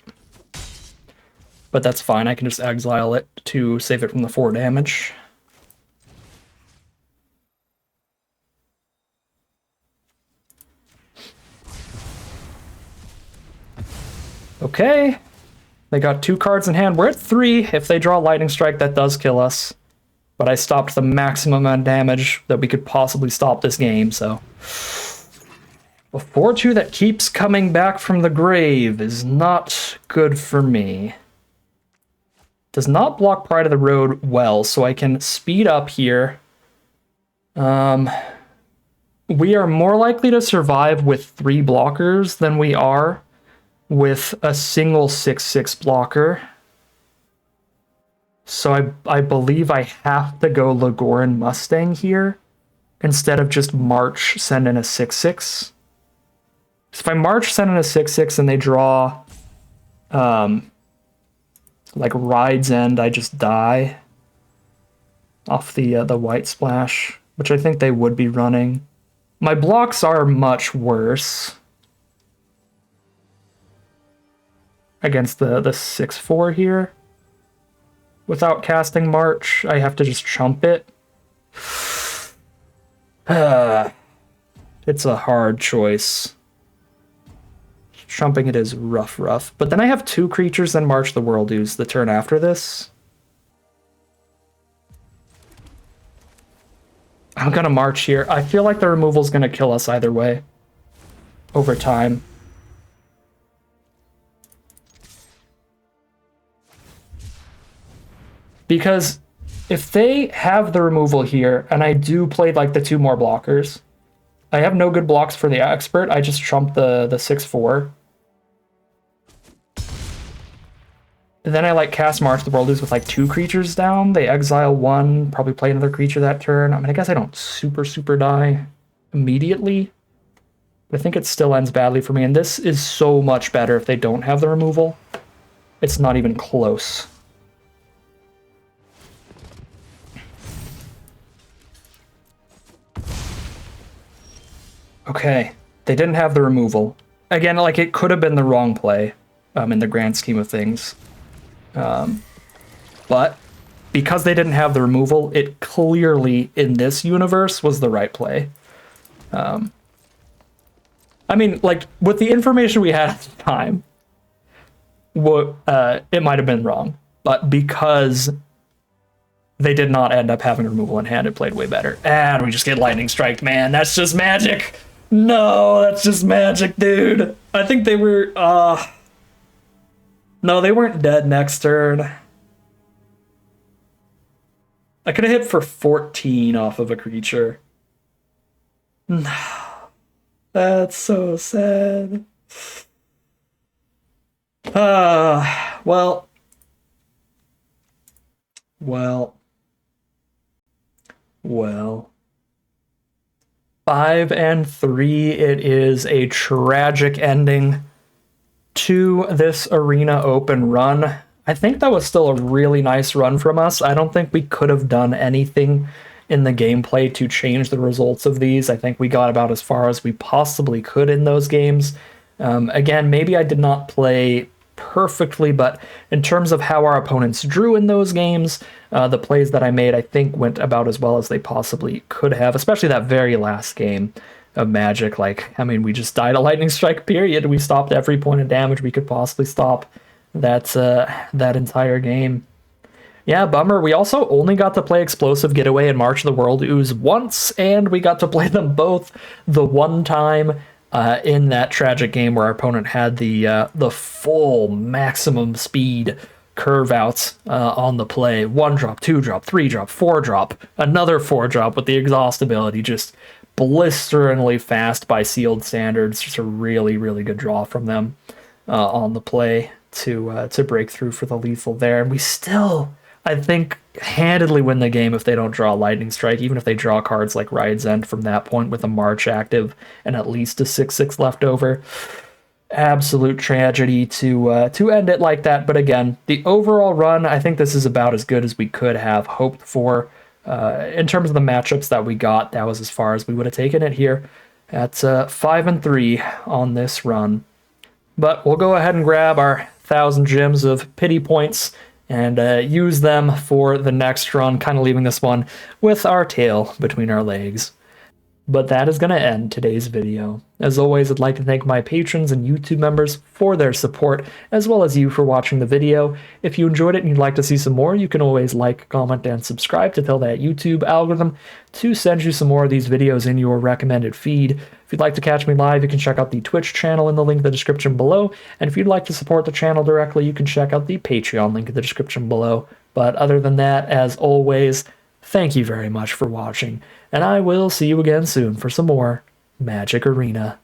But that's fine, I can just exile it to save it from the 4 damage. Okay, they got 2 cards in hand. We're at 3. If they draw Lightning Strike, that does kill us. But I stopped the maximum amount of damage that we could possibly stop this game, so... A 4/2 that keeps coming back from the grave is not good for me. Does not block Pride of the Road well, so I can speed up here. We are more likely to survive with 3 blockers than we are with a single 6/6 blocker. So I believe I have to go Legoran Mustang here instead of just March, send in a 6/6. So if I March, send in a 6/6, and they draw like Ride's End, I just die off the white splash, which I think they would be running. My blocks are much worse against the 6/4 here. Without casting March, I have to just chump it. It's a hard choice. Chumping it is rough. But then I have 2 creatures and March the World-Use the turn after this. I'm gonna March here. I feel like the removal's gonna kill us either way over time. Because if they have the removal here, and I do play like the 2 more blockers, I have no good blocks for the expert. I just trump the 6/4. And then I like cast March the World-Use with like 2 creatures down. They exile 1, probably play another creature that turn. I mean, I guess I don't super die immediately. But I think it still ends badly for me. And this is so much better if they don't have the removal. It's not even close. Okay, they didn't have the removal. Again, like, it could have been the wrong play in the grand scheme of things. But because they didn't have the removal, it clearly, in this universe, was the right play. I mean, like, with the information we had at the time, it might have been wrong. But because they did not end up having removal in hand, it played way better. And we just get Lightning Strike, man. That's just magic. No, that's just magic, dude. I think they were, No, they weren't dead next turn. I could have hit for 14 off of a creature. That's so sad. Well. Well. 5-3. It is a tragic ending to this Arena Open run. I think that was still a really nice run from us. I don't think we could have done anything in the gameplay to change the results of these. I think we got about as far as we possibly could in those games. Again, maybe I did not play perfectly, but in terms of how our opponents drew in those games, the plays that I made, I think, went about as well as they possibly could have, especially that very last game of Magic. Like, I mean, we just died a lightning strike, period. We stopped every point of damage we could possibly stop. That's that entire game. Yeah, bummer. We also only got to play Explosive Getaway and March of the World Ooze once, and we got to play them both the one time in that tragic game where our opponent had the full maximum speed curve outs on the play. 1-drop, 2-drop, 3-drop, 4-drop, another 4-drop with the exhaust ability, just blisteringly fast by sealed standards. Just a really, really good draw from them on the play to break through for the lethal there. And we still, I think, handedly win the game if they don't draw Lightning Strike, even if they draw cards like Ride's End from that point with a March active and at least a 6/6 left over. Absolute tragedy to end it like that. But again, the overall run, I think this is about as good as we could have hoped for. In terms of the matchups that we got, that was as far as we would have taken it here at 5-3 on this run. But we'll go ahead and grab our 1,000 gems of pity points and use them for the next run, kind of leaving this one with our tail between our legs. But that is going to end today's video. As always, I'd like to thank my patrons and YouTube members for their support, as well as you for watching the video. If you enjoyed it and you'd like to see some more, you can always like, comment, and subscribe to tell that YouTube algorithm to send you some more of these videos in your recommended feed. If you'd like to catch me live, you can check out the Twitch channel in the link in the description below. And if you'd like to support the channel directly, you can check out the Patreon link in the description below. But other than that, as always, thank you very much for watching, and I will see you again soon for some more Magic Arena.